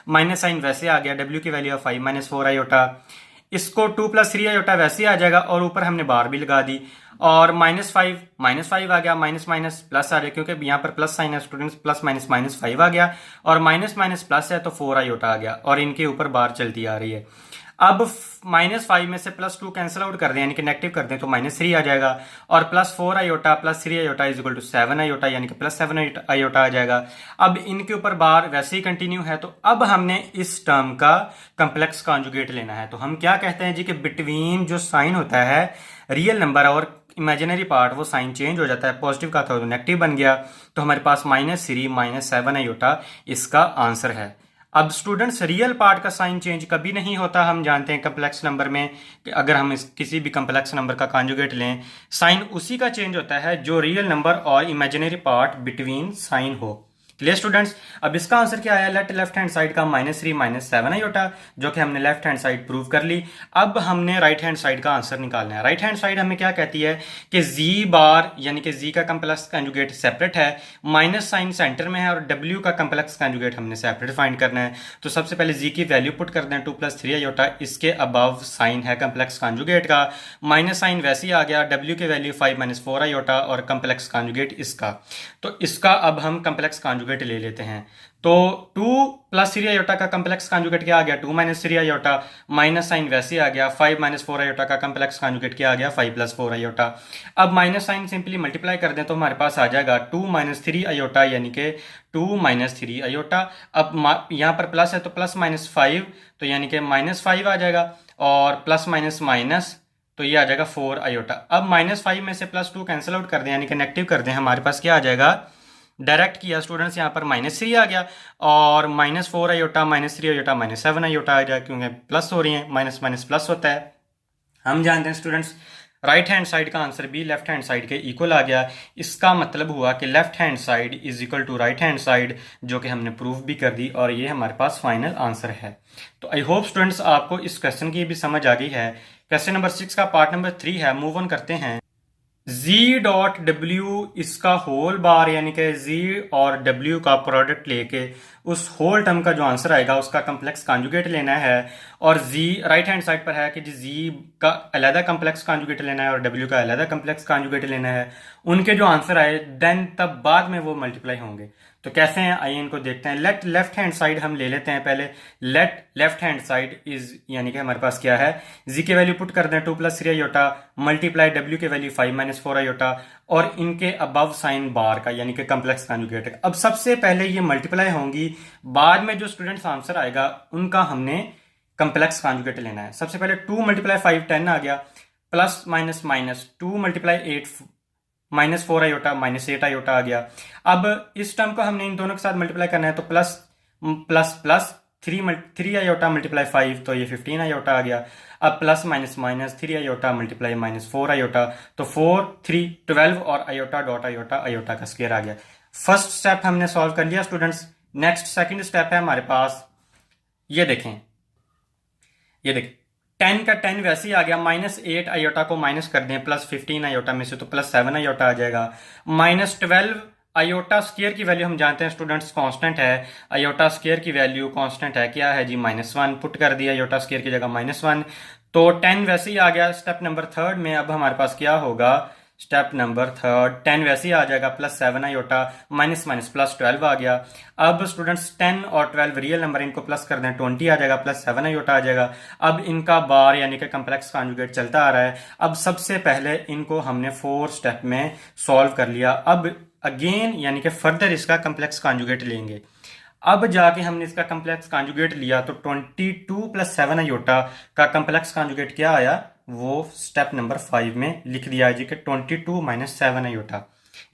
माइनस साइन वैसे आ गया, w की वैल्यू है 5 - 4 आयोटा, इसको 2 + 3 आयोटा वैसे आ जाएगा, और ऊपर हमने बार भी लगा दी, और -5 आ गया, माइनस माइनस प्लस आ गया, क्योंकि यहाँ पर प्लस साइन है स्टूडेंट्स, प्लस माइनस -5 आ गया, और माइनस माइनस प्लस है तो 4 आयोटा आ गया, और इनके ऊपर बार चलती आ रही है। अब -5 में से +2 कैंसिल आउट कर दें, यानी कि नेगेटिव कर दें तो -3 आ जाएगा, और +4 iota +3 iota is equal to 7 iota, यानी कि +7 आयोटा आ जाएगा। अब इनके ऊपर बार वैसे ही कंटिन्यू है, तो अब हमने इस टर्म का कम्प्लेक्स कॉन्जुगेट लेना है। तो हम क्या कहते हैं जी कि बिटवीन जो साइन होता है रियल नंबर और इमेजिनरी पार्ट, वो साइन चेंज हो जाता है, पॉजिटिव का था तो नेगेटिव बन गया, तो हमारे पास -3 - 7 आयोटा इसका आंसर है। अब स्टूडेंट्स रियल पार्ट का साइन चेंज कभी नहीं होता, हम जानते हैं कम्प्लेक्स नंबर में कि अगर हम किसी भी कम्प्लेक्स नंबर का कॉन्जुगेट लें, साइन उसी का चेंज होता है जो रियल नंबर और इमेजिनरी पार्ट बिटवीन साइन हो। Clear students? अब इसका आंसर क्या आया, लेफ्ट हैंड साइड का -3 - 7 आयोटा, जो कि हमने लेफ्ट हैंड साइड प्रूव कर ली। अब हमने राइट हैंड साइड का आंसर निकालना है। राइट हैंड साइड हमें क्या कहती है कि z बार यानी कि z का कम्प्लेक्स कॉन्जुगेट सेपरेट है, माइनस साइन सेंटर में है, और w का कम्प्लेक्स कॉन्जुगेट हमने सेपरेट फाइंड करना है। तो सबसे पहले z की वैल्यू पुट कर दें 2 + 3 आयोटा, इसके अबव साइन है कम्प्लेक्स कॉन्जुगेट का, माइनस साइन वैसे ही आ गया, w की वैल्यू 5 - 4 आयोटा, और कम्प्लेक्स कॉन्जुगेट इसका, तो इसका अब हम कम्प्लेक्स कॉन्जुगेट ले लेते हैं। तो 2 + 3 आयोटा का कम्प्लेक्स कॉन्जुगेट क्या आ गया, 2 - 3 आयोटा, माइनस साइन वैसे आ गया, 5 - 4 आयोटा का कम्प्लेक्स कॉन्जुगेट क्या आ गया, 5 + 4 आयोटा। अब माइनस साइन सिंपली मल्टीप्लाई कर दें तो हमारे पास आ जाएगा 2 - 3 आयोटा, यानी कि 2 - 3 आयोटा। अब यहाँ पर प्लस है तो प्लस -5, तो यानी कि -5 आ जाएगा, और प्लस माइनस माइनस, तो ये आ जाएगा 4 आयोटा। अब -5 में से +2 कैंसिल आउट कर दें, यानी कि नेगेटिव कर दें, हमारे पास क्या आ जाएगा डायरेक्ट किया स्टूडेंट्स, यहाँ पर -3 आ गया और -4 आयोटा -3 आयोटा -7 आयोटा आ गया, क्योंकि प्लस हो रही है, माइनस माइनस प्लस होता है। हम जानते हैं स्टूडेंट्स राइट हैंड साइड का आंसर भी लेफ्ट हैंड साइड के इक्वल आ गया। इसका मतलब हुआ कि left hand side is equal to right hand side, जो कि हमने प्रूफ भी कर दी और ये हमारे पास फाइनल आंसर है। तो आई होप स्टूडेंट्स आपको इस क्वेश्चन की भी समझ आ गई है। क्वेश्चन नंबर 6 का पार्ट नंबर 3 है, मूव ऑन करते हैं। z.w इसका होल बार यानी कि z और w का प्रोडक्ट लेके उस होल टर्म का जो आंसर आएगा उसका कम्प्लेक्स कॉन्जुगेट लेना है। और z राइट हैंड साइड पर है कि जी z का अलहदा कम्प्लेक्स कॉन्जुगेट लेना है और w का अलहदा कम्प्लेक्स कॉन्जुगेट लेना है। उनके जो आंसर आए देन तब बाद में वो मल्टीप्लाई होंगे। तो कैसे हैं आइए इनको देखते हैं। लेट लेफ्ट हैंड साइड हम ले लेते हैं पहले। Let left hand side is यानी कि हमारे पास क्या है, जी के वैल्यू पुट कर दें 2 + 3 आयोटा मल्टीप्लाई डब्ल्यू के वैल्यू 5 - 4 आयोटा और इनके अबव साइन बार का यानी कि कम्प्लेक्स कॉन्जुगेट। अब सबसे पहले ये मल्टीप्लाई होंगी, बाद में जो स्टूडेंट्स आंसर आएगा उनका हमने कम्प्लेक्स कॉन्जुगेट लेना है। सबसे पहले 2 × 5 10 आ गया, plus minus minus 2 × 8 -4 iota -8 iota आ गया। अब इस टर्म को हमने इन दोनों के साथ मल्टीप्लाई करना है, तो plus plus plus 3 iota multiply 5 तो ये 15 आयोटा आ गया। अब plus minus minus 3 iota multiply -4 iota तो 4 3 12 और आयोटा डॉट आयोटा आयोटा का स्क्वायर आ गया। फर्स्ट स्टेप हमने सॉल्व कर लिया स्टूडेंट्स। नेक्स्ट सेकंड स्टेप है हमारे पास, ये देखें 10 का 10 वैसे ही आ गया, -8 आयोटा को माइनस कर दें प्लस 15 आयोटा में से तो +7 आयोटा आ जाएगा। -12 आयोटा स्क्वायर की वैल्यू हम जानते हैं स्टूडेंट्स कांस्टेंट है, आयोटा स्क्वायर की वैल्यू कांस्टेंट है, क्या है जी -1 पुट कर दिया आयोटा स्क्वायर की जगह -1 तो 10 वैसे ही आ गया। स्टेप नंबर 3 में अब हमारे पास क्या होगा, स्टेप नंबर 3 10 वैसे ही आ जाएगा +7 आयोटा माइनस माइनस +12 आ गया। अब स्टूडेंट्स 10 और 12 रियल नंबर, इनको प्लस कर दें 20 आ जाएगा +7 आयोटा आ जाएगा। अब इनका बार यानी कि कम्प्लेक्स कॉन्जुगेट चलता आ रहा है। अब सबसे पहले इनको हमने 4 स्टेप में सॉल्व कर लिया। अब अगेन यानी कि फर्दर इसका कम्प्लेक्स कॉन्जुगेट लेंगे। अब जाके हमने इसका कम्प्लेक्स कॉन्जुगेट लिया तो 22 + 7 आयोटा का कम्प्लेक्स कॉन्जुगेट क्या आया, वो स्टेप नंबर 5 में लिख दिया जी कि 22 - 7 आयोटा।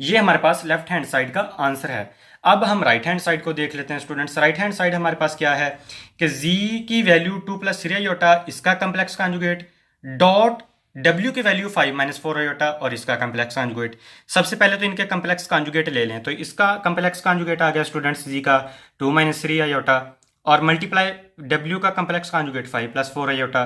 ये हमारे पास लेफ्ट हैंड साइड का आंसर है। अब हम राइट हैंड साइड को देख लेते हैं स्टूडेंट्स। राइट हैंड साइड हमारे पास क्या है कि z की वैल्यू 2 + 3 आयोटा इसका कम्प्लेक्स कॉन्जुगेट डॉट w की वैल्यू 5 - 4 आयोटा और इसका कम्प्लेक्स कॉन्जुगेट। सबसे पहले तो इनके कम्प्लेक्स कॉन्जुगेट ले लें, तो इसका कम्प्लेक्स कॉन्जुगेट आ गया स्टूडेंट्स जी का 2 - 3 आयोटा और मल्टीप्लाई w का complex conjugate 5 + 4 iota.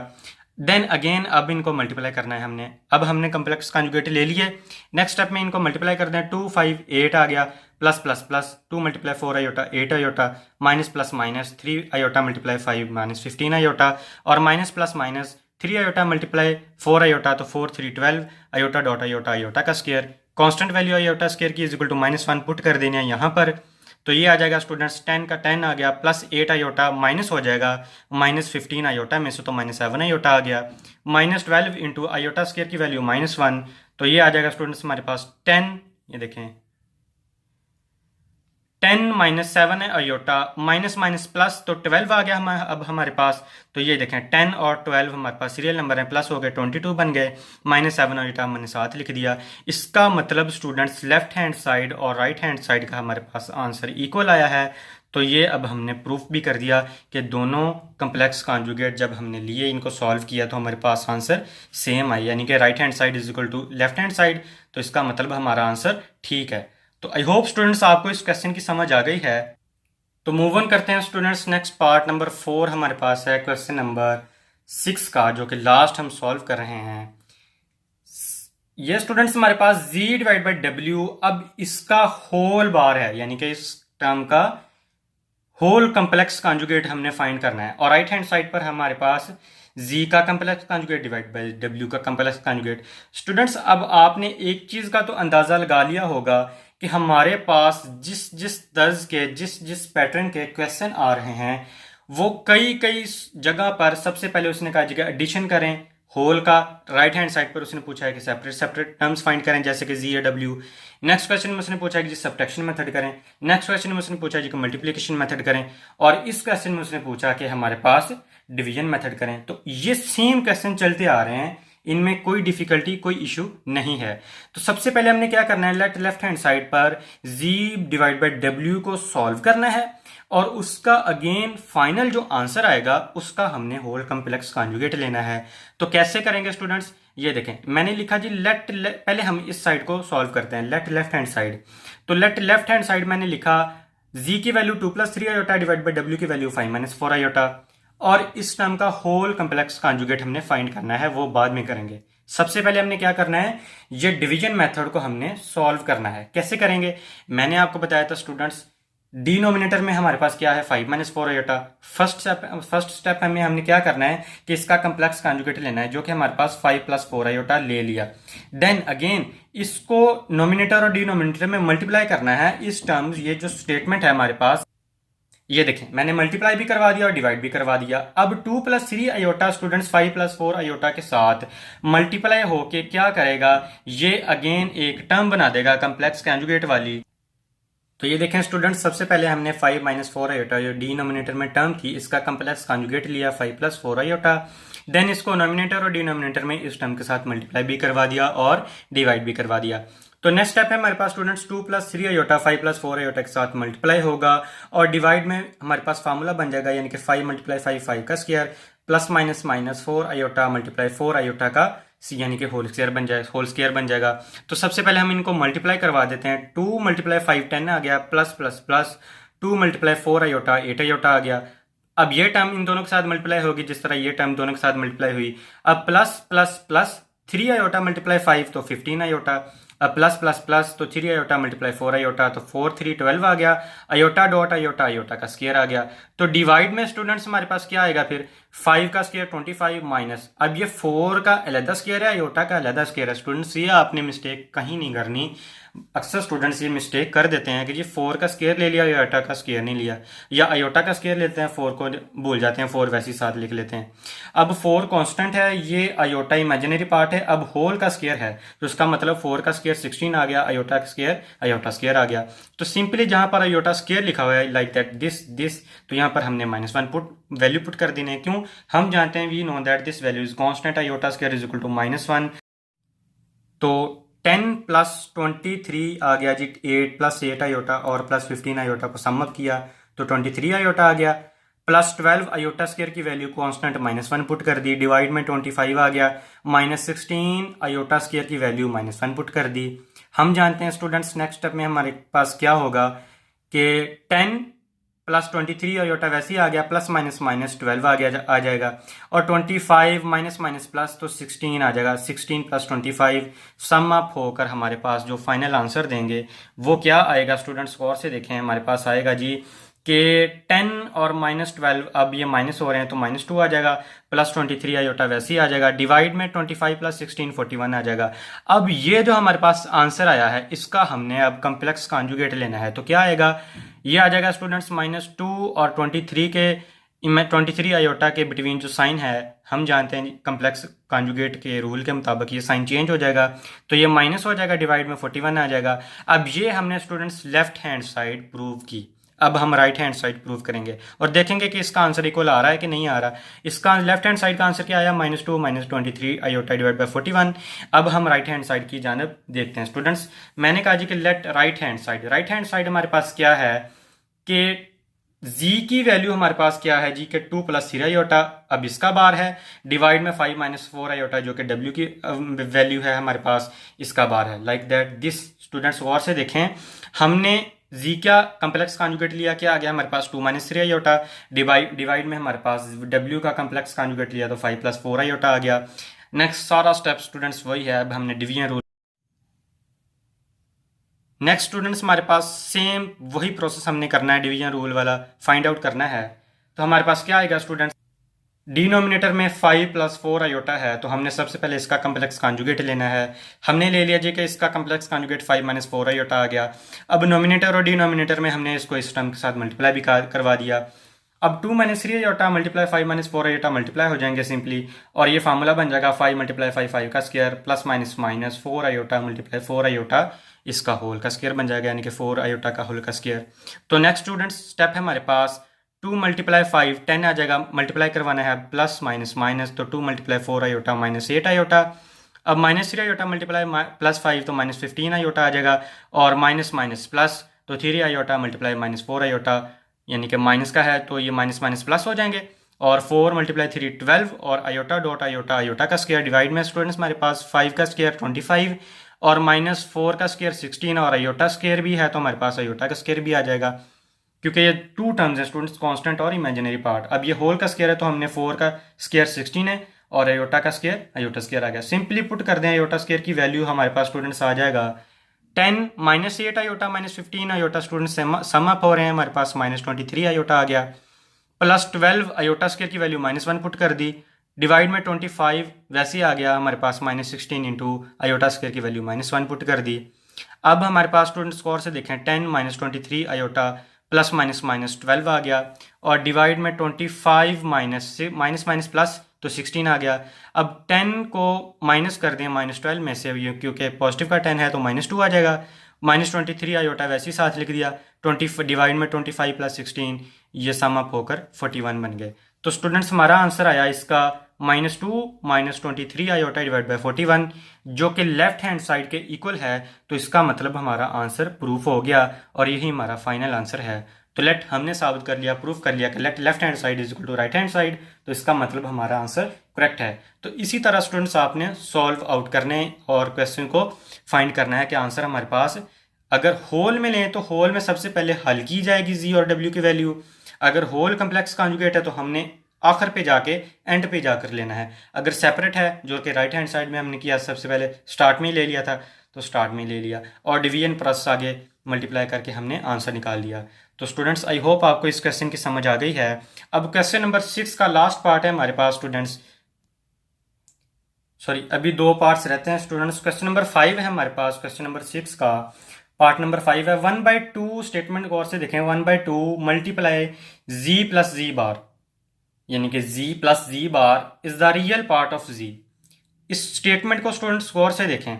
Then again अब इनको मल्टीप्लाई करना है हमने। अब हमने कम्प्लेक्स कॉन्जुगेट ले लिए। नेक्स्ट स्टेप में इनको मल्टीप्लाई कर दें, 2 5 8 आ गया plus plus plus 2 × 4 iota 8 iota minus plus minus 3 iota multiply 5 -15 iota और minus plus minus 3 iota multiply 4 iota तो 4 3 12 आयोटा डॉट आयोटा आयोटा का square. Constant value iota square की इज इक्वल टू -1 पुट कर देना है यहाँ पर, तो ये आ जाएगा स्टूडेंट्स 10 का 10 आ गया प्लस 8 आयोटा माइनस हो जाएगा -15 आयोटा में से तो -7 आयोटा आ गया। -12 इंटू आयोटा स्क्वायर की वैल्यू -1 तो ये आ जाएगा स्टूडेंट्स हमारे पास 10, ये देखें 10 - 7 है आयोटा माइनस माइनस प्लस तो 12 आ गया अब हमारे पास। तो ये देखें 10 और 12 हमारे पास सीरियल नंबर है, प्लस हो गए 22 बन गए, -7 आयोटा हमने साथ लिख दिया। इसका मतलब स्टूडेंट्स लेफ्ट हैंड साइड और राइट हैंड साइड का हमारे पास आंसर इक्वल आया है। तो ये अब हमने प्रूफ भी कर दिया कि दोनों कम्प्लेक्स कॉन्जुगेट जब हमने लिए इनको सॉल्व किया तो हमारे पास आंसर सेम आई, यानी कि right hand side is equal to left hand side. तो इसका मतलब हमारा आंसर ठीक है। तो आई होप स्टूडेंट्स आपको इस क्वेश्चन की समझ आ गई है। तो मूव ऑन करते हैं स्टूडेंट्स। नेक्स्ट पार्ट नंबर 4 हमारे पास है क्वेश्चन नंबर 6 का, जो कि लास्ट हम सॉल्व कर रहे हैं। ये स्टूडेंट्स हमारे पास z/w अब इसका होल बार है, यानी कि इस टर्म का होल कम्प्लेक्स कॉन्जुगेट हमने फाइंड करना है। और राइट हैंड साइड पर हमारे पास z का complex conjugate divide by w का कम्प्लेक्स कॉन्जुगेट। स्टूडेंट्स अब आपने एक चीज का तो अंदाजा लगा लिया होगा कि हमारे पास जिस जिस तर्ज के जिस जिस पैटर्न के क्वेश्चन आ रहे हैं वो कई कई जगह पर सबसे पहले उसने कहा जगह एडिशन करें होल का, राइट हैंड साइड पर उसने पूछा है कि सेपरेट सेपरेट टर्म्स फाइंड करें जैसे कि z या w। नेक्स्ट क्वेश्चन में उसने पूछा है कि जी सब्ट्रैक्शन मेथड करें। नेक्स्ट क्वेश्चन में उसने पूछा है कि मल्टीप्लिकेशन मेथड करें। और इस क्वेश्चन में उसने पूछा कि हमारे पास डिवीजन मेथड करें। तो ये सेम क्वेश्चन चलते आ रहे हैं, इनमें कोई डिफिकल्टी, कोई इशू नहीं है। तो सबसे पहले हमने क्या करना है, लेफ्ट हैंड साइड पर z डिवाइड बाई w को सॉल्व करना है और उसका अगेन फाइनल जो आंसर आएगा उसका हमने होल कॉम्प्लेक्स कॉन्जुगेट लेना है। तो कैसे करेंगे स्टूडेंट्स, ये देखें मैंने लिखा जी पहले हम इस साइड को सॉल्व करते हैं, लेफ्ट हैंड साइड। तो लेफ्ट हैंड साइड मैंने लिखा z की value 2 + 3 iota divide by w की वैल्यू 5 - 4 आयोटा, और इस टर्म का होल कॉम्प्लेक्स कॉन्जुगेट हमने फाइंड करना है, वो बाद में करेंगे। सबसे पहले हमने क्या करना है, ये डिवीजन मेथड को हमने सॉल्व करना है। कैसे करेंगे, मैंने आपको बताया था स्टूडेंट्स, डिनोमिनेटर में हमारे पास क्या है 5 - 4 आयोटा। फर्स्ट स्टेप हमें हमने क्या करना है कि इसका कॉम्प्लेक्स कॉन्जुगेट लेना है, जो कि हमारे पास 5 + 4 आयोटा ले लिया। देन अगेन इसको नोमिनेटर और डिनोमिनेटर में मल्टीप्लाई करना है। इस टर्म्स, ये जो स्टेटमेंट है हमारे पास, ये देखें मैंने मल्टीप्लाई भी करवा दिया और डिवाइड भी करवा दिया। अब 2 + 3 आयोटा स्टूडेंट्स 5 + 4 आयोटा के साथ मल्टीप्लाई होके क्या करेगा, ये अगेन एक टर्म बना देगा कॉम्प्लेक्स कॉन्जुगेट वाली। तो ये देखें स्टूडेंट्स, सबसे पहले हमने 5 - 4 आयोटा जो डिनोमिनेटर में टर्म थी, इसका कॉम्प्लेक्स कॉन्जुगेट लिया 5 + 4 आयोटा। देन इसको नोमिनेटर और डिनोमिनेटर में इस टर्म के साथ मल्टीप्लाई भी करवा दिया और डिवाइड भी करवा दिया। तो नेक्स्ट स्टेप है हमारे पास स्टूडेंट्स 2 + 3 आयोटा 5 + 4 आयोटा के साथ मल्टीप्लाई होगा और डिवाइड में हमारे पास फार्मूला बन जाएगा, यानी कि 5 × 5 5 का square plus -4 iota multiply 4 iota का यानी कि होल स्क्वायर बन जाएगा। तो सबसे पहले हम इनको मल्टीप्लाई करवा देते हैं। 2 × 5 10 आ गया, plus plus plus 2 × 4 iota 8 iota आ गया। अब ये टर्म इन दोनों के साथ मल्टीप्लाई होगी, जिस तरह ये टर्म दोनों के साथ मल्टीप्लाई हुई। अब plus plus plus 3 iota multiply 5 तो 15 आयोटा। अब प्लस प्लस प्लस तो 3 आयोटा मल्टीप्लाई 4 आयोटा तो 4 3 12 आ गया। आयोटा डॉट आयोटा आयोटा का स्क्वायर आ गया। तो डिवाइड में स्टूडेंट्स हमारे पास क्या आएगा फिर, 5 का स्क्वायर 25 माइनस, अब ये 4 का अलग स्क्वायर है, आयोटा का अलग स्क्वायर है। स्टूडेंट्स ये आपने मिस्टेक कहीं नहीं करनी। अक्सर स्टूडेंट्स ये मिस्टेक कर देते हैं कि जी 4 का स्क्वायर ले लिया, आयोटा का स्क्वायर नहीं लिया, या आयोटा का स्क्वायर लेते हैं 4 को भूल जाते हैं, 4 वैसे ही साथ लिख लेते हैं। अब 4 कांस्टेंट है, ये आयोटा इमेजिनरी पार्ट है। अब होल का स्क्वायर है तो उसका मतलब 4 का स्क्वायर 16 आ गया, आयोटा का स्क्वायर आयोटा स्क्वायर आ गया। तो सिंपली जहां पर आयोटा स्क्वायर लिखा हुआ है लाइक दैट दिस, तो यहाँ पर हमने -1 वैल्यू पुट कर देनी है। क्यों, हम जानते हैं we know that this value is constant, iota square is equal to -1। तो 10 + 23 आ गया जी, 8 + 8 आयोटा और प्लस 15 आयोटा को सम अप किया तो 23 आयोटा आ गया। प्लस 12 आयोटा स्क्वायर की वैल्यू कांस्टेंट -1 पुट कर दी, डिवाइड में 25 आ गया। -16 आयोटा स्क्वायर की वैल्यू -1 पुट कर दी। हम जानते हैं स्टूडेंट्स नेक्स्ट स्टेप में हमारे पास क्या होगा कि 10 + 23 आयोटा वैसे ही आ गया, प्लस माइनस -12 आ जाएगा, और 25 माइनस प्लस तो 16 आ जाएगा। 16 + 25 सम अप होकर हमारे पास जो फाइनल आंसर देंगे वो क्या आएगा स्टूडेंट्स, गौर से देखें। हमारे पास आएगा जी कि 10 और -12, अब ये माइनस हो रहे हैं तो -2 आ जाएगा, प्लस 23 आयोटा वैसे ही आ जाएगा, डिवाइड में 25 + 16 41 आ जाएगा। अब ये जो हमारे पास आंसर आया है इसका हमने अब कॉम्प्लेक्स कॉन्जुगेट लेना है। तो क्या आएगा, ये आ जाएगा स्टूडेंट्स -2 और 23 आयोटा के बिटवीन जो साइन है, हम जानते हैं कॉम्प्लेक्स कॉन्जुगेट के रूल के मुताबिक ये साइन चेंज हो जाएगा, तो ये माइनस हो जाएगा, डिवाइड में 41 आ जाएगा। अब ये हमने students left hand side prove की। अब हम राइट हैंड साइड प्रूव करेंगे और देखेंगे कि इसका आंसर इक्वल आ रहा है कि नहीं आ रहा। इसका लेफ्ट हैंड साइड का आंसर क्या आया, -2 -23 आयोटा डिवाइड बाय 41। अब हम राइट हैंड साइड की जानब देखते हैं स्टूडेंट्स। मैंने कहा जी कि लेट राइट हैंड साइड हमारे पास क्या है कि z की वैल्यू हमारे पास क्या है जी के 2 + 3 आयोटा, अब इसका बार है, डिवाइड में 5 - 4 आयोटा जो कि w की वैल्यू है हमारे पास, इसका बार है। लाइक दैट दिस स्टूडेंट्स गौर से देखें, हमने z का कॉम्प्लेक्स कॉन्जुगेट लिया, क्या आ गया हमारे पास 2 - 3 आयोटा, डिवाइड में हमारे पास w का कॉम्प्लेक्स कॉन्जुगेट लिया तो 5 + 4 आयोटा आ गया। नेक्स्ट सारा स्टेप स्टूडेंट्स वही है। अब हमने डिवीजन रूल, नेक्स्ट स्टूडेंट्स हमारे पास सेम वही प्रोसेस हमने करना है, डिवीजन रूल वाला फाइंड आउट करना है। तो हमारे पास क्या आएगा स्टूडेंट्स, डिनोमिनेटर में 5 + 4 आयोटा है, तो हमने सबसे पहले इसका कॉम्प्लेक्स कॉन्जुगेट लेना है। हमने ले लिया जी कि इसका कॉम्प्लेक्स कॉन्जुगेट 5 - 4 आयोटा आ गया। अब नोमिनेटर और डिनोमिनेटर में हमने इसको इस टर्म के साथ मल्टीप्लाई भी करवा दिया। अब 2 - 3 आयोटा मल्टीप्लाई 5 - 4 आयोटा मल्टीप्लाई हो जाएंगे सिंपली, और ये फार्मूला बन जाएगा 5 × 5 5 का square plus -4 iota multiply 4 iota इसका होल का स्क्वायर बन जाएगा, यानी कि 4 आयोटा का होल का स्क्वायर। तो नेक्स्ट स्टूडेंट्स स्टेप है हमारे पास 2 मल्टीप्लाई 5 10 आ जाएगा, मल्टीप्लाई करवाना है प्लस माइनस माइनस, तो 2 मल्टीप्लाई 4 आयोटा माइनस 8 आयोटा। अब माइनस 3 आयोटा मल्टीप्लाई प्लस 5 तो माइनस 15 आयोटा आ जाएगा, और माइनस माइनस प्लस तो 3 आयोटा मल्टीप्लाई माइनस 4 आयोटा, यानी कि माइनस का है तो ये माइनस माइनस प्लस हो जाएंगे, और 4 मल्टीप्लाई 3 12, और आयोटा डॉट आयोटा, आयोटा का स्क्वायर डिवाइड में स्टूडेंट्स हमारे पास 5 का स्क्वायर 25, और माइनस 4 का स्क्वायर 16, और आयोटा स्क्वायर भी है तो हमारे पास आयोटा का स्क्वायर भी आ जाएगा, क्योंकि ये टू टर्म्स है स्टूडेंट्स, कांस्टेंट और इमेजिनरी पार्ट। अब ये होल का स्क्वायर है तो हमने 4 का स्क्वायर 16 है, और आयोटा का स्क्वायर आयोटा स्क्वायर आ गया। सिंपली पुट कर दें आयोटा स्क्वायर की वैल्यू हमारे पास स्टूडेंट्स आ जाएगा 10 minus 8 iota minus 15 iota, students sum up हो रहे हैं, हमारे पास माइनस 23 आयोटा आ गया, प्लस 12 आयोटा स्क्वायर की वैल्यू माइनस 1 पुट कर दी, डिवाइड में 25 वैसे ही आ गया हमारे पास माइनस 16 इंटू आयोटा स्क्वायर की वैल्यू माइनस 1 पुट कर दी। अब हमारे पास स्टूडेंट्स स्कोर से देखें 10 minus 23 iota plus minus minus 12 आ गया, और डिवाइड में 25 माइनस माइनस प्लस तो 16 आ गया। अब 10 को माइनस कर दें माइनस 12 में से, क्योंकि पॉजिटिव का 10 है तो माइनस 2 आ जाएगा, माइनस 23 आयोटा वैसे ही साथ लिख दिया, 20 डिवाइड में 25 प्लस 16, ये सम अप होकर 41 बन गए। तो स्टूडेंट्स हमारा आंसर आया इसका -2 माइनस 23 आयोटा डिवाइड बाई 41, जो कि लेफ्ट हैंड साइड के इक्वल है, तो इसका मतलब हमारा आंसर प्रूफ हो गया, और यही हमारा फाइनल आंसर है। तो लेट हमने साबित कर लिया, प्रूफ कर लिया कि left hand side is equal to right hand side, तो इसका मतलब हमारा आंसर करेक्ट है। तो इसी तरह स्टूडेंट्स आपने सॉल्व आउट करने और क्वेश्चन को फाइंड करना है कि आंसर हमारे पास, अगर होल में लें तो होल में सबसे पहले हल की जाएगी जी और डब्ल्यू की वैल्यू, अगर होल कम्प्लेक्स कॉन्जुगेट है तो हमने आखिर पे जाके एंड पे जाकर लेना है, अगर सेपरेट है जो कि राइट हैंड साइड में हमने किया सबसे पहले स्टार्ट में ही ले लिया था तो स्टार्ट में ले लिया, और डिवीजन प्लस आगे मल्टीप्लाई करके हमने आंसर निकाल लिया। तो स्टूडेंट्स आई होप आपको इस क्वेश्चन की समझ आ गई है। अब क्वेश्चन नंबर 6 का लास्ट पार्ट है हमारे पास स्टूडेंट्स, सॉरी अभी 2 पार्ट्स रहते हैं स्टूडेंट्स। क्वेश्चन नंबर 5 है हमारे पास, क्वेश्चन नंबर 6 का पार्ट नंबर 5 है। 1/2 स्टेटमेंट गौर से देखें, 1/2 मल्टीप्लाई जी प्लस जी बार, यानी कि G plus ji bar is the real part of G. इस स्टेटमेंट को स्टूडेंट्स गौर से देखें,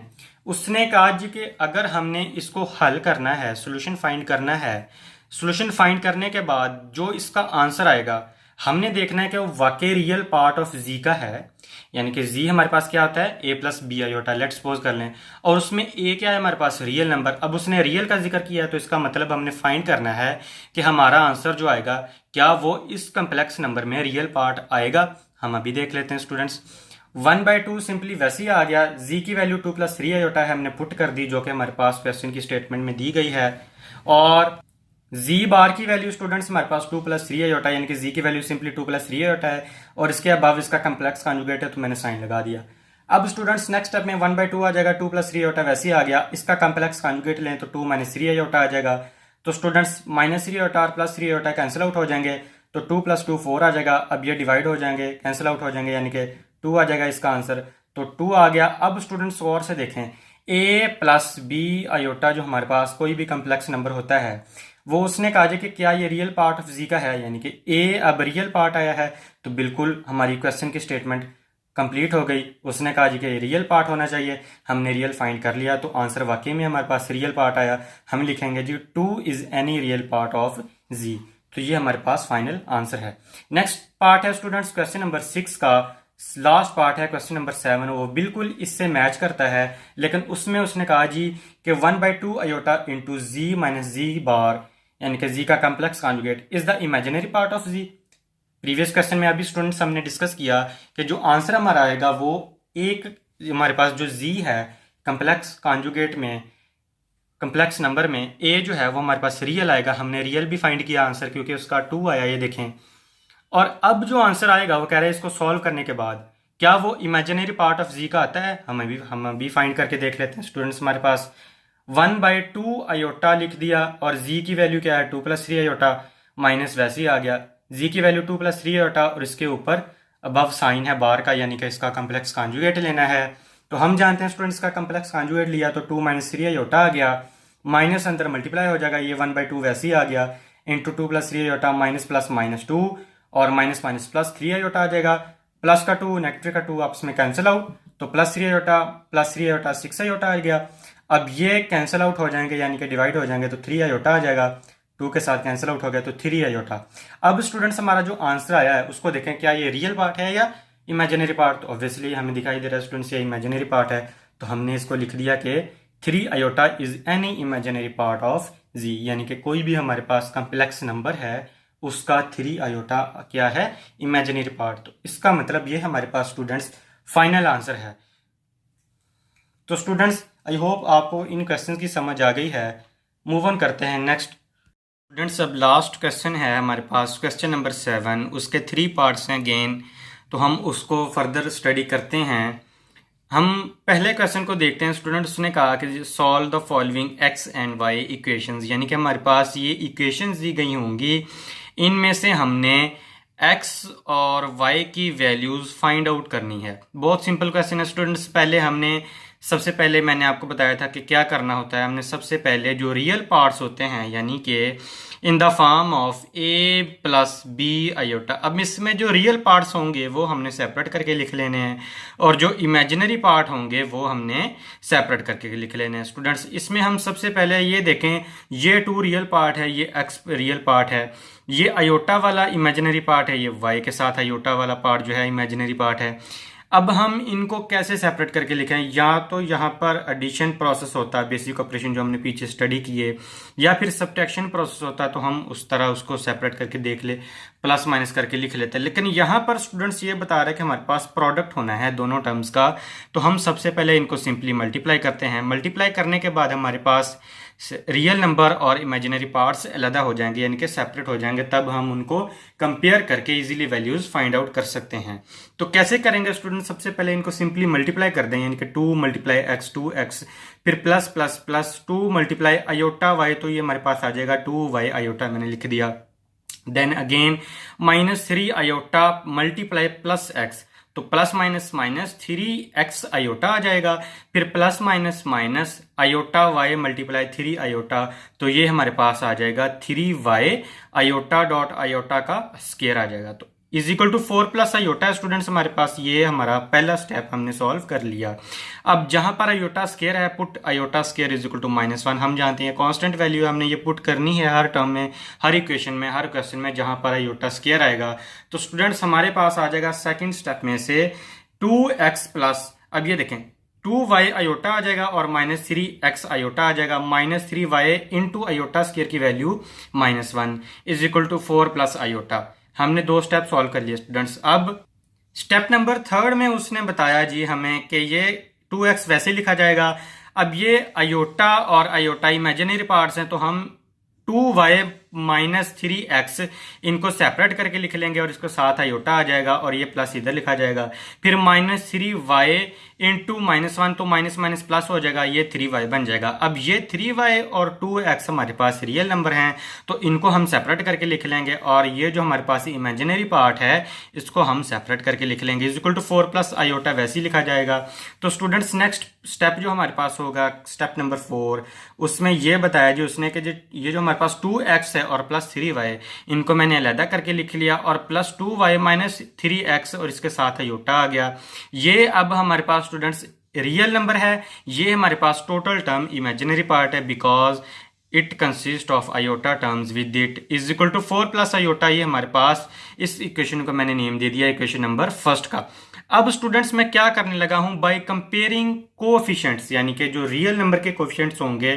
उसने कहा जी कि अगर हमने इसको हल करना है, सॉल्यूशन फाइंड करना है, सॉल्यूशन फाइंड करने के बाद जो इसका आंसर आएगा हमने देखना है कि वो वाकई रियल पार्ट ऑफ जी का है, यानी कि जी हमारे पास क्या होता है ए plus B iota, let's suppose कर लें, और उसमें ए क्या है हमारे पास रियल नंबर। अब उसने रियल का जिक्र किया है तो इसका मतलब हमने फाइंड करना है कि हमारा आंसर जो आएगा क्या वो इस कम्प्लेक्स नंबर में रियल पार्ट आएगा। हम अभी देख लेते हैं स्टूडेंट्स। 1/2 सिंपली वैसे ही आ गया, जी की वैल्यू 2 + 3 आयोटा है, हमने पुट कर दी जो कि हमारे पास क्वेश्चन की स्टेटमेंट में दी गई है, और जी बार की वैल्यू स्टूडेंट्स हमारे पास 2 + 3 आयोटा, यानी कि जी की वैल्यू सिंपली 2 + 3 आयोटा है, और इसके अबाव इसका कम्प्लेक्स कॉन्जुगेट है तो मैंने साइन लगा दिया। अब स्टूडेंट्स नेक्स्ट स्टेप में 1/2 आ जाएगा, 2 + 3 आयोटा वैसे ही आ गया, इसका कम्प्लेक्स कॉन्जुगेट लें तो 2 - 3 आयोटा आ जाएगा, तो स्टूडेंट्स -3 आयोटा और +3 आयोटा कैंसिल आउट हो जाएंगे, तो 2 + 2 4 आ जाएगा। अब ये डिवाइड हो जाएंगे, कैंसिल आउट हो जाएंगे, यानी कि 2 आ जाएगा इसका आंसर, तो 2 आ गया। अब स्टूडेंट्स गौर से देखें, a + b आयोटा जो हमारे पास कोई भी कम्प्लेक्स नंबर होता है वो उसने कहा कि क्या ये रियल पार्ट ऑफ जी का है, यानी कि ए अब रियल पार्ट आया है, तो बिल्कुल हमारी क्वेश्चन की स्टेटमेंट कंप्लीट हो गई। उसने कहा जी कि ये रियल पार्ट होना चाहिए, हमने रियल फाइंड कर लिया, तो आंसर वाकई में हमारे पास रियल पार्ट आया। हम लिखेंगे G 2 is any real part of G, तो ये हमारे पास फाइनल आंसर है। नेक्स्ट पार्ट है स्टूडेंट्स क्वेश्चन नंबर 6 का लास्ट पार्ट है, क्वेश्चन नंबर 7, वो बिल्कुल इससे मैच करता है, लेकिन उसमें उसने कहा जी कि 1/2 iota into z minus z bar, यानी कि जी का complex conjugate is the imaginary part of z. Previous question में अभी स्टूडेंट्स हमने डिस्कस किया कि जो आंसर हमारा आएगा वो एक हमारे पास जो जी है कम्प्लेक्स कॉन्जुगेट में, कम्प्लेक्स नंबर में ए जो है वो हमारे पास रियल आएगा। हमने रियल भी फाइंड किया आंसर, क्योंकि उसका 2 आया, ये देखें। और अब जो आंसर आएगा वो कह रहे हैं इसको सॉल्व करने के बाद क्या वो इमेजिनरी पार्ट ऑफ जी का आता है, हम अभी फाइंड करके देख लेते हैं स्टूडेंट्स। हमारे पास 1/2 आयोटा लिख दिया, और जी की वैल्यू क्या है 2 + 3 आयोटा, माइनस वैसे ही आ गया, जी की वैल्यू 2 + 3 आयोटा, और इसके ऊपर अबव साइन है बार का, यानी कि इसका कम्प्लेक्स कॉन्जुगेट लेना है। तो हम जानते हैं स्टूडेंट्स का कम्प्लेक्स कॉन्जुगेट लिया तो 2 - 3 आयोटा आ गया, माइनस अंदर मल्टीप्लाई हो जाएगा, ये 1/2 वैसे ही आ गया, इंटू 2 + 3 आयोटा माइनस प्लस -2, और माइनस माइनस प्लस 3 आयोटा आ जाएगा, प्लस का 2 नेगेटिव का 2 आपस में कैंसिल आउट, तो +3 आयोटा प्लस 3 आयोटा 6 आयोटा आ गया। अब ये कैंसिल आउट हो जाएंगे, यानी कि डिवाइड हो जाएंगे, तो 3 आयोटा आ जाएगा, 2 के साथ कैंसिल आउट हो गया, तो 3 आयोटा। अब स्टूडेंट्स हमारा जो आंसर आया है उसको देखें, क्या ये रियल पार्ट है या इमेजिनरी पार्ट। तो ऑब्वियसली हमें दिखाई दे रहा है स्टूडेंट्स ये इमेजिनरी पार्ट है, तो हमने इसको लिख दिया कि 3 iota is any imaginary part of G, यानी कि कोई भी हमारे पास कॉम्प्लेक्स नंबर है उसका 3 आयोटा क्या है, इमेजिनरी पार्ट। तो इसका मतलब ये हमारे पास स्टूडेंट्स फाइनल आंसर है। तो स्टूडेंट्स आई होप आपको इन क्वेश्चंस की समझ आ गई है। मूव ऑन करते हैं नेक्स्ट। स्टूडेंट्स अब लास्ट क्वेश्चन है हमारे पास, क्वेश्चन नंबर 7। उसके 3 पार्ट्स हैं अगेन, तो हम उसको फर्दर स्टडी करते हैं। हम पहले क्वेश्चन को देखते हैं। स्टूडेंट्स उसने कहा कि solve the following x and y equations, यानी कि हमारे पास ये इक्वेशंस दी गई होंगी, इनमें से हमने x और y की वैल्यूज फाइंड आउट करनी है। बहुत सिंपल क्वेश्चन है स्टूडेंट्स। सबसे पहले मैंने आपको बताया था कि क्या करना होता है। हमने सबसे पहले जो रियल पार्ट्स होते हैं, यानी कि in the form of a plus B iota, अब इसमें जो रियल पार्ट्स होंगे वो हमने सेपरेट करके लिख लेने हैं, और जो इमेजिनरी पार्ट होंगे वो हमने सेपरेट करके लिख लेने हैं। स्टूडेंट्स इसमें हम सबसे पहले ये देखें, ये 2 रियल पार्ट है, ये x रियल पार्ट है, ये आयोटा वाला इमेजिनरी पार्ट है, ये y के साथ आयोटा वाला पार्ट जो है इमेजिनरी पार्ट है। अब हम इनको कैसे सेपरेट करके लिखें, या तो यहाँ पर एडिशन प्रोसेस होता है, बेसिक ऑपरेशन जो हमने पीछे स्टडी किए, या फिर सब्ट्रैक्शन प्रोसेस होता है, तो हम उस तरह उसको सेपरेट करके देख ले, प्लस माइनस करके लिख लेते हैं। लेकिन यहाँ पर स्टूडेंट्स ये बता रहे हैं कि हमारे पास प्रोडक्ट होना है दोनों टर्म्स का, तो हम सबसे पहले इनको सिंपली मल्टीप्लाई करते हैं। मल्टीप्लाई करने के बाद हमारे पास रियल नंबर और इमेजिनरी पार्ट्स अलग हो जाएंगे, यानी कि सेपरेट हो जाएंगे, तब हम उनको कंपेयर करके इजीली वैल्यूज फाइंड आउट कर सकते हैं। तो कैसे करेंगे स्टूडेंट, सबसे पहले इनको सिंपली मल्टीप्लाई कर दें, यानी कि 2 मल्टीप्लाई एक्स 2x, फिर plus plus plus 2 multiply iota y, तो ये हमारे पास आ जाएगा 2y आयोटा, मैंने लिख दिया। Then again -3 iota multiply plus x, तो plus minus minus 3x iota आ जाएगा, फिर plus minus minus iota y multiply 3 iota, तो ये हमारे पास आ जाएगा 3y आयोटा डॉट आयोटा का स्क्वायर आ जाएगा। तो is equal to 4 plus iota. Students हमारे पास ये हमारा पहला स्टेप हमने सॉल्व कर लिया। अब जहां पर आयोटा स्क्वायर है, put iota square is equal to -1। हम जानते हैं कांस्टेंट वैल्यू हमने ये पुट करनी है हर टर्म में, हर इक्वेशन में, हर क्वेश्चन में जहां पर आयोटा स्क्वायर आएगा। तो स्टूडेंट्स हमारे पास आ जाएगा सेकेंड स्टेप में से 2x प्लस, अब ये देखें 2y आयोटा आ जाएगा और -3x आयोटा आ जाएगा, -3y इंटू आयोटा स्क्वायर की value -1 is equal to 4 plus iota. हमने 2 स्टेप सॉल्व कर लिए स्टूडेंट्स। अब स्टेप नंबर 3 में उसने बताया जी हमें कि ये 2x वैसे लिखा जाएगा। अब ये आयोटा और आयोटा इमेजिनरी पार्ट्स हैं, तो हम 2y -3x इनको सेपरेट करके लिख लेंगे और इसको साथ आयोटा आ जाएगा और ये प्लस इधर लिखा जाएगा। फिर -3y इंटू -1, तो माइनस माइनस प्लस हो जाएगा, ये 3y बन जाएगा। अब ये 3y और 2x हमारे पास रियल नंबर हैं, तो इनको हम सेपरेट करके लिख लेंगे, और ये जो हमारे पास इमेजिनरी पार्ट है इसको हम सेपरेट करके लिख लेंगे, is equal to 4 plus iota वैसे ही लिखा जाएगा। तो स्टूडेंट्स नेक्स्ट स्टेप जो हमारे पास होगा, स्टेप नंबर 4, उसमें ये बताया जी उसने कि ये जो हमारे पास 2x है और प्लस 3y, इनको मैंने अलग करके लिख लिया, और प्लस 2y -3x और इसके साथ आयोटा आ गया। ये अब हमारे पास स्टूडेंट्स रियल नंबर है, ये हमारे पास टोटल टर्म इमेजिनरी पार्ट है, because it consist of iota terms with it, is equal to 4 plus iota. ये हमारे पास इस इक्वेशन को मैंने नेम दे दिया इक्वेशन नंबर फर्स्ट का। अब स्टूडेंट्स मैं क्या करने लगा हूं, बाय कंपेयरिंग कोएफिशिएंट्स, यानी कि जो रियल नंबर के कोएफिशिएंट्स होंगे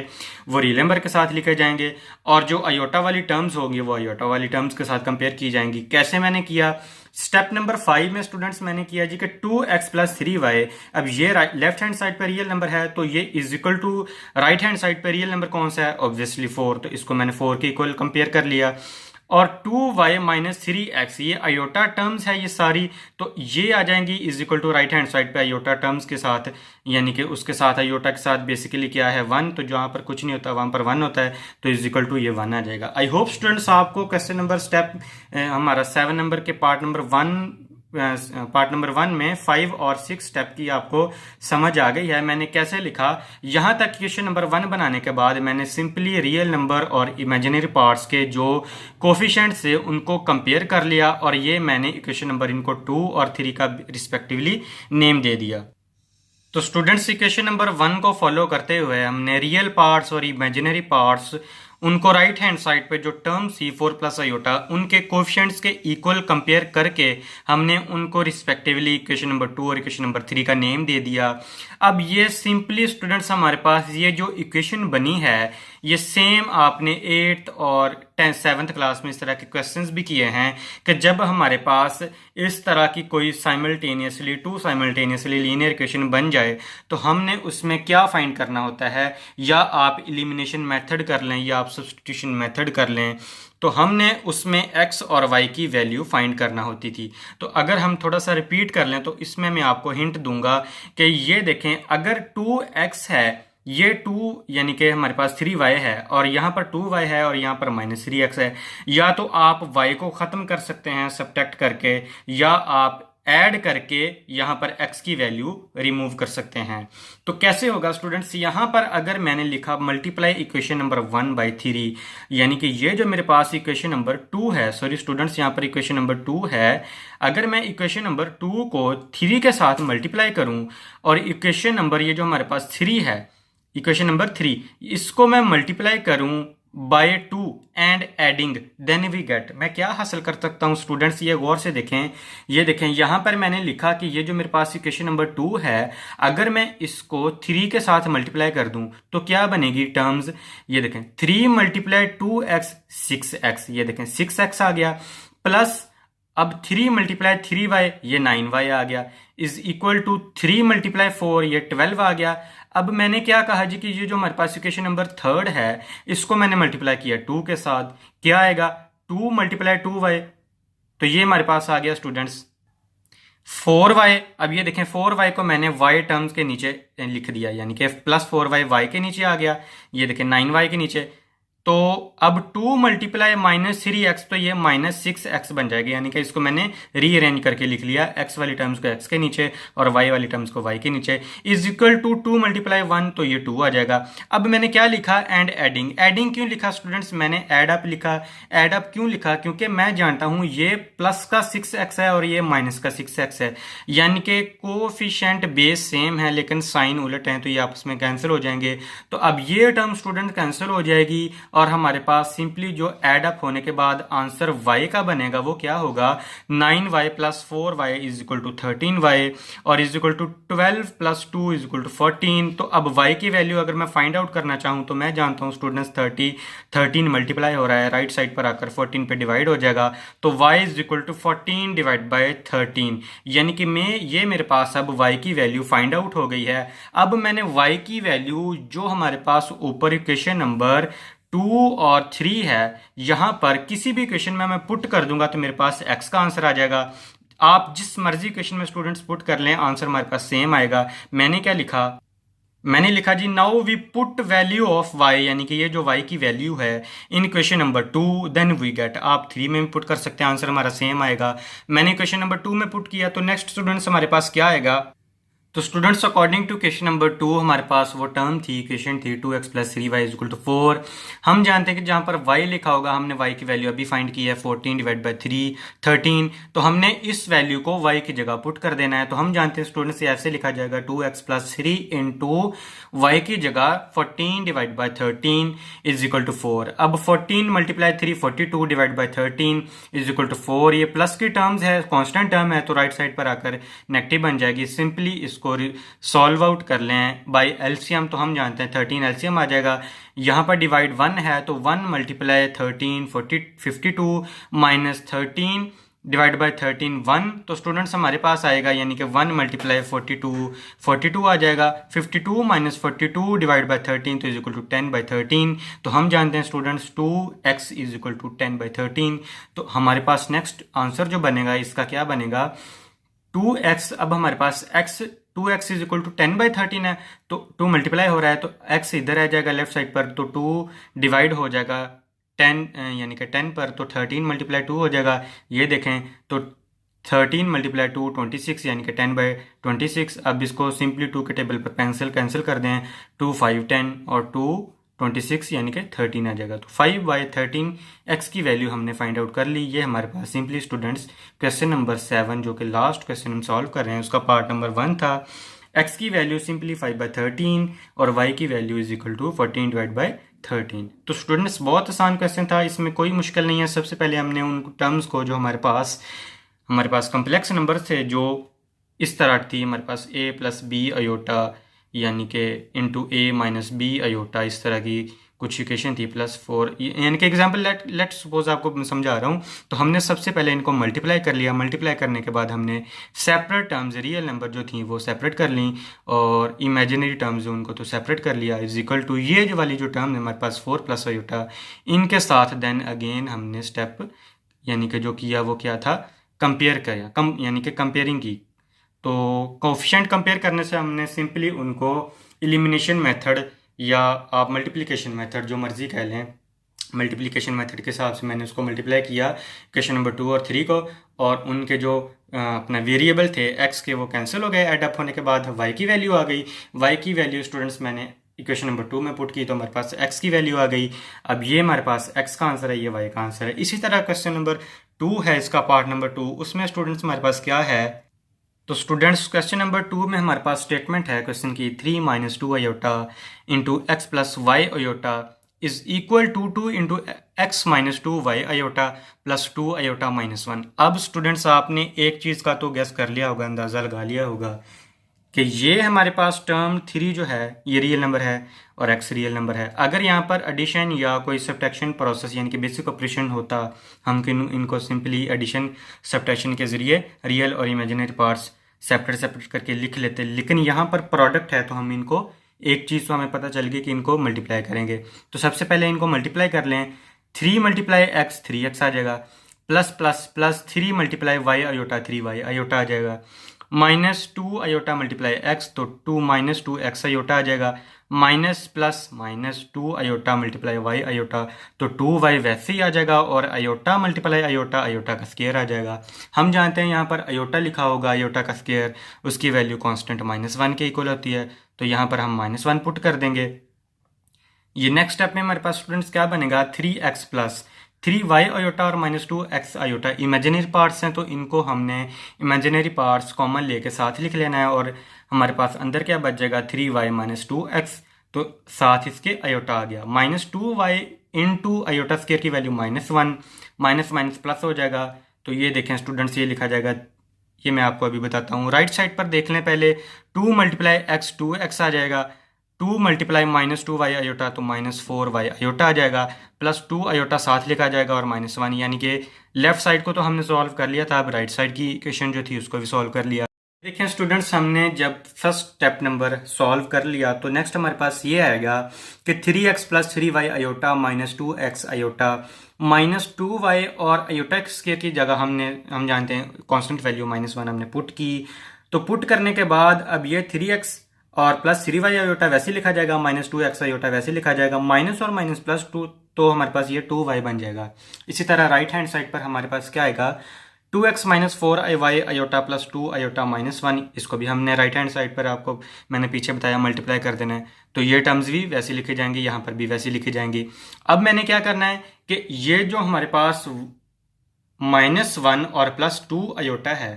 वो रियल नंबर के साथ लिखे जाएंगे, और जो आयोटा वाली टर्म्स होंगी वो आयोटा वाली टर्म्स के साथ कंपेयर की जाएंगी। कैसे मैंने किया, स्टेप नंबर 5 में स्टूडेंट्स मैंने किया जी कि 2x प्लस 3y, अब ये लेफ्ट हैंड साइड पर रियल नंबर है, तो ये is equal to right hand side पर रियल नंबर कौन सा है, ऑब्वियसली 4, तो इसको मैंने 4 के इक्वल कंपेयर कर लिया। और 2y -3x ये आयोटा टर्म्स है ये सारी, तो ये आ जाएंगी is equal to right hand side पे आयोटा टर्म्स के साथ, यानी कि उसके साथ आयोटा के साथ बेसिकली क्या है 1, तो जहां पर कुछ नहीं होता वहां पर 1 होता है, तो इज इक्वल टू ये 1 आ जाएगा। आई होप स्टूडेंट्स आपको क्वेश्चन नंबर स्टेप हमारा 7 नंबर के पार्ट नंबर 1 में 5 और 6 स्टेप की आपको समझ आ गई है। मैंने कैसे लिखा, यहां तक क्वेश्चन नंबर 1 बनाने के बाद मैंने सिंपली रियल नंबर और इमेजिनरी पार्ट्स के जो कोफिशिएंट्स थे उनको कंपेयर कर लिया, और ये मैंने इक्वेशन नंबर इनको 2 और 3 का रिस्पेक्टिवली नेम दे दिया। तो स्टूडेंट्स इक्वेशन नंबर 1 को फॉलो करते हुए हमने रियल पार्ट्स और इमेजिनरी पार्ट्स उनको राइट हैंड साइड पे जो टर्म सी 4 प्लस आयोटा उनके कोफिशिएंट्स के इक्वल कंपेयर करके हमने उनको रिस्पेक्टिवली इक्वेशन नंबर 2 और इक्वेशन नंबर 3 का नेम दे दिया। अब ये सिंपली स्टूडेंट्स हमारे पास ये जो इक्वेशन बनी है ये सेम आपने 8th और 7th क्लास में इस तरह के क्वेश्चंस भी किए हैं कि जब हमारे पास इस तरह की कोई साइमल्टेनियसली लीनियर इक्वेशन बन जाए तो हमने उसमें क्या फाइंड करना होता है, या आप एलिमिनेशन मेथड कर लें या आप सब्स्टिट्यूशन मेथड कर लें, तो हमने उसमें x और y की वैल्यू फाइंड करना होती थी। तो अगर हम थोड़ा सा रिपीट कर लें तो इसमें मैं आपको हिंट दूंगा कि ये देखें, अगर 2x है, ये 2 यानी कि हमारे पास 3y है और यहाँ पर 2y है और यहाँ पर -3x है, या तो आप y को ख़त्म कर सकते हैं सब्ट्रैक्ट करके, या आप ऐड करके यहाँ पर x की वैल्यू रिमूव कर सकते हैं। तो कैसे होगा स्टूडेंट्स, यहाँ पर अगर मैंने लिखा मल्टीप्लाई इक्वेशन नंबर 1/3, यानी कि ये जो मेरे पास इक्वेशन नंबर 2 है, सॉरी स्टूडेंट्स यहाँ पर इक्वेशन नंबर 2 है, अगर मैं इक्वेशन नंबर 2 को 3 के साथ मल्टीप्लाई करूँ और इक्वेशन नंबर ये जो हमारे पास 3 है, इक्वेशन नंबर 3, इसको मैं मल्टीप्लाई करूं by 2 and adding, then we get, मैं क्या हासिल कर सकता हूं स्टूडेंट्स, ये गौर से देखें। ये देखें यहाँ पर मैंने लिखा कि ये जो मेरे पास इक्वेशन नंबर 2 है, अगर मैं इसको 3 के साथ मल्टीप्लाई कर दूं तो क्या बनेगी टर्म्स, ये देखें 3 × 2x 6x, ये देखें 6x आ गया, प्लस अब 3 × 3y ये 9y आ गया, इज इक्वल टू 3 × 4 ये 12 आ गया। अब मैंने क्या कहा जी कि ये जो हमारे पास इक्वेशन नंबर 3 है इसको मैंने मल्टीप्लाई किया 2 के साथ, क्या आएगा 2 × 2y, तो ये हमारे पास आ गया स्टूडेंट्स 4y। अब ये देखें 4y को मैंने y टर्म्स के नीचे लिख दिया, यानी कि प्लस 4y y के नीचे आ गया, ये देखें 9y के नीचे, तो अब 2 × -3x तो ये -6x बन जाएगा, यानी कि इसको मैंने रीअरेंज करके लिख लिया, x वाली टर्म्स को x के नीचे और y वाली टर्म्स को y के नीचे, इज इक्वल टू 2 × 1 तो ये 2 आ जाएगा। अब मैंने क्या लिखा, एंड एडिंग, एडिंग क्यों लिखा स्टूडेंट्स, मैंने एड अप लिखा, एड अप क्यों लिखा, क्योंकि मैं जानता हूं ये प्लस का 6x है और ये माइनस का 6x है, यानी कि कोफिशिएंट बेस सेम है लेकिन साइन उलट है, तो ये आपस में कैंसिल हो जाएंगे। तो अब ये टर्म स्टूडेंट कैंसिल हो जाएगी और हमारे पास सिंपली जो एड अप होने के बाद आंसर y का बनेगा वो क्या होगा, 9y + 4y = 13y और = 12 + 2 = 14। तो अब y की वैल्यू अगर मैं फाइंड आउट करना चाहूं तो मैं जानता हूं स्टूडेंट्स 13 मल्टीप्लाई हो रहा है, राइट साइड पर आकर 14 पे डिवाइड हो जाएगा, तो y = 14 / 13, यानी कि ये मेरे पास अब y की वैल्यू फाइंड आउट हो गई है। अब मैंने y की वैल्यू जो हमारे पास ऊपर इक्वेशन नंबर 2 और 3 है, यहां पर किसी भी इक्वेशन में मैं पुट कर दूंगा तो मेरे पास x का आंसर आ जाएगा। आप जिस मर्जी इक्वेशन में स्टूडेंट्स पुट कर लें आंसर हमारे पास सेम आएगा। मैंने क्या लिखा, मैंने लिखा G now we put value of y, यानी कि ये जो y की वैल्यू है in equation number 2 then we get, आप 3 में भी पुट कर सकते हैं आंसर हमारा सेम आएगा। मैंने इक्वेशन नंबर 2 में पुट किया तो नेक्स्ट स्टूडेंट्स हमारे पास क्या आएगा, तो students according to question number 2 हमारे पास वो टर्म थी, इक्वेशन थी 2x + 3y = 4। हम जानते हैं कि जहां पर y लिखा होगा हमने y की वैल्यू अभी फाइंड की है 14 / 3 13, तो हमने इस वैल्यू को y की जगह पुट कर देना है। तो हम जानते हैं स्टूडेंट्स ऐसे लिखा जाएगा 2x + 3 × y की जगह 14 / 13 = 4। अब 14 × 3 42 / 13 = 4, ये प्लस की टर्म्स है, कांस्टेंट टर्म है तो राइट साइड पर आकर नेगेटिव बन जाएगी। सिंपली इसको सॉल्व आउट कर लें बाय एलसीएम, तो हम जानते हैं 13 एलसीएम आ जाएगा। यहाँ पर डिवाइड 1 है तो 1 × 13 52 -13 डिवाइड बाय 13 1, तो स्टूडेंट्स हमारे पास आएगा यानी कि 1 × 42 आ जाएगा। 52 - 42 डिवाइड बाय 13 तो = 10/13, तो हम जानते हैं स्टूडेंट्स 2x = 10/13। तो हमारे पास नेक्स्ट आंसर जो बनेगा इसका क्या बनेगा, 2x, अब हमारे पास 2x = 10/13 है तो 2 मल्टीप्लाई हो रहा है तो x इधर आ जाएगा लेफ्ट साइड पर, तो 2 डिवाइड हो जाएगा 10 यानी कि 10 पर, तो 13 × 2 हो जाएगा। ये देखें तो 13 × 2 26 यानी कि 10/26। अब इसको सिंपली 2 के टेबल पर कैंसिल कर दें, 2 5 10 और 2 26 यानी कि 13 आ जाएगा। तो 5/13 x की वैल्यू हमने फाइंड आउट कर ली। ये हमारे पास सिंपली स्टूडेंट्स क्वेश्चन नंबर 7 जो कि लास्ट क्वेश्चन हम सॉल्व कर रहे हैं उसका पार्ट नंबर 1 था। एक्स की वैल्यू सिंप्लीफाई बाय 13 और वाई की value is equal to 14 divide by 13। तो स्टूडेंट्स बहुत आसान क्वेश्चन था, इसमें कोई मुश्किल नहीं है। सबसे पहले हमने उन टर्म्स को जो हमारे पास कम्प्लेक्स नंबर थे जो इस तरह थी, हमारे पास a प्लस बी अयोटा यानी कि इंटू ए माइनस बी अयोटा, इस तरह की कुछ इक्वेशन थी, +4 यानी कि एग्जांपल लेट सपोज आपको मैं समझा रहा हूँ। तो हमने सबसे पहले इनको मल्टीप्लाई कर लिया, मल्टीप्लाई करने के बाद हमने सेपरेट टर्म्स रियल नंबर जो थी वो सेपरेट कर ली और इमेजिनरी टर्म्स जो उनको तो सेपरेट कर लिया, इज इक्वल टू ये जो वाली जो टर्म है हमारे पास 4 प्लस अयोटा, इनके साथ देन अगेन हमने स्टेप यानी कि जो किया वो क्या था, कंपेयर किया, यानी कि कंपेयरिंग की। तो कोफिशिएंट कंपेयर करने से हमने सिंपली उनको एलिमिनेशन मेथड या आप मल्टीप्लिकेशन मेथड जो मर्जी कह लें, मल्टीप्लिकेशन मेथड के हिसाब से मैंने उसको मल्टीप्लाई किया क्वेश्चन नंबर 2 और 3 को, और उनके जो अपना वेरिएबल थे एक्स के वो कैंसिल हो गए। एड अप होने के बाद वाई की वैल्यू आ गई। वाई की वैल्यू स्टूडेंट्स मैंने इक्वेशन नंबर 2 में पुट की तो हमारे पास एक्स की वैल्यू आ गई। अब ये हमारे पास एक्स का आंसर है, ये वाई का आंसर है। इसी तरह क्वेश्चन नंबर 2 है, इसका पार्ट नंबर 2, उसमें स्टूडेंट्स हमारे पास क्या है, तो स्टूडेंट्स क्वेश्चन नंबर 2 में हमारे पास स्टेटमेंट है क्वेश्चन की 3 minus 2 iota into x plus y iota is equal to 2 into x minus 2 y iota plus 2 iota minus 1। अब स्टूडेंट्स आपने एक चीज़ का तो गेस कर लिया होगा, अंदाज़ा लगा लिया होगा कि ये हमारे पास टर्म 3 जो है ये रियल नंबर है और एक्स रियल नंबर है। अगर यहाँ पर एडिशन या कोई सब्ट्रैक्शन प्रोसेस यानी कि बेसिक ऑपरेशन होता, हम इनको सिंपली एडिशन सब्ट्रैक्शन के ज़रिए रियल और इमेजिनरी पार्ट्स सेपरेट करके लिख लेते, लेकिन यहाँ पर प्रोडक्ट है तो हम इनको एक चीज़ तो हमें पता चल गई कि इनको मल्टीप्लाई करेंगे। तो सबसे पहले इनको मल्टीप्लाई कर लें, 3 मल्टीप्लाई एक्स 3x आ जाएगा, plus plus plus 3 multiply Y iota 3y iota आ जाएगा, माइनस 2 अयोटा मल्टीप्लाई एक्स तो 2 माइनस 2 एक्स अयोटा आ जाएगा, minus plus minus 2 iota multiply Y iota तो 2y वैसे ही आ जाएगा, और अयोटा मल्टीप्लाई अयोटा अयोटा का स्क्वायर आ जाएगा। हम जानते हैं यहाँ पर अयोटा लिखा होगा, अयोटा का स्क्वायर, उसकी वैल्यू कांस्टेंट -1 के इक्वल होती है, तो यहाँ पर हम -1 पुट कर देंगे। ये नेक्स्ट स्टेप में हमारे पास स्टूडेंट्स क्या बनेगा, 3x प्लस 3y अयोटा और -2x अयोटा इमेजिनरी पार्ट्स हैं तो इनको हमने इमेजिनरी पार्ट्स कॉमन लेके साथ लिख लेना है, और हमारे पास अंदर क्या बच जाएगा 3y -2x, तो साथ इसके अयोटा आ गया, -2y इंटू अयोटा स्क्वायर की वैल्यू -1, माइनस माइनस प्लस हो जाएगा। तो ये देखें स्टूडेंट्स, ये लिखा जाएगा, ये मैं आपको अभी बताता हूँ। राइट साइड पर देख लें पहले, 2 मल्टीप्लाई एक्स 2x आ जाएगा, 2 मल्टीप्लाई -2y अयोटा तो -4y अयोटा आ जाएगा, प्लस 2 अयोटा साथ लिखा जाएगा और -1, यानी कि लेफ्ट साइड को तो हमने सॉल्व कर लिया था, अब राइट साइड की इक्वेशन जो थी उसको भी सॉल्व कर लिया। देखें स्टूडेंट्स, हमने जब फर्स्ट स्टेप नंबर सॉल्व कर लिया तो नेक्स्ट हमारे पास ये आएगा कि 3x plus 3y aorta -2x aorta -2y और अयोटा स्क्वायर की जगह हम जानते हैं कांस्टेंट वैल्यू -1 हमने पुट की। तो पुट करने के बाद अब ये 3x और प्लस 3y अयोटा वैसे लिखा जाएगा, -2x अयोटा वैसे लिखा जाएगा, माइनस और माइनस प्लस 2 तो हमारे पास ये 2y बन जाएगा। इसी तरह राइट हैंड साइड पर हमारे पास क्या आएगा, 2x minus 4y aorta plus 2 aorta -1, इसको भी हमने राइट हैंड साइड पर आपको मैंने पीछे बताया मल्टीप्लाई कर देना है, तो ये टर्म्स भी वैसे लिखे जाएंगे, यहाँ पर भी वैसे लिखी जाएंगी। अब मैंने क्या करना है कि ये जो हमारे पास -1 और +2 अयोटा है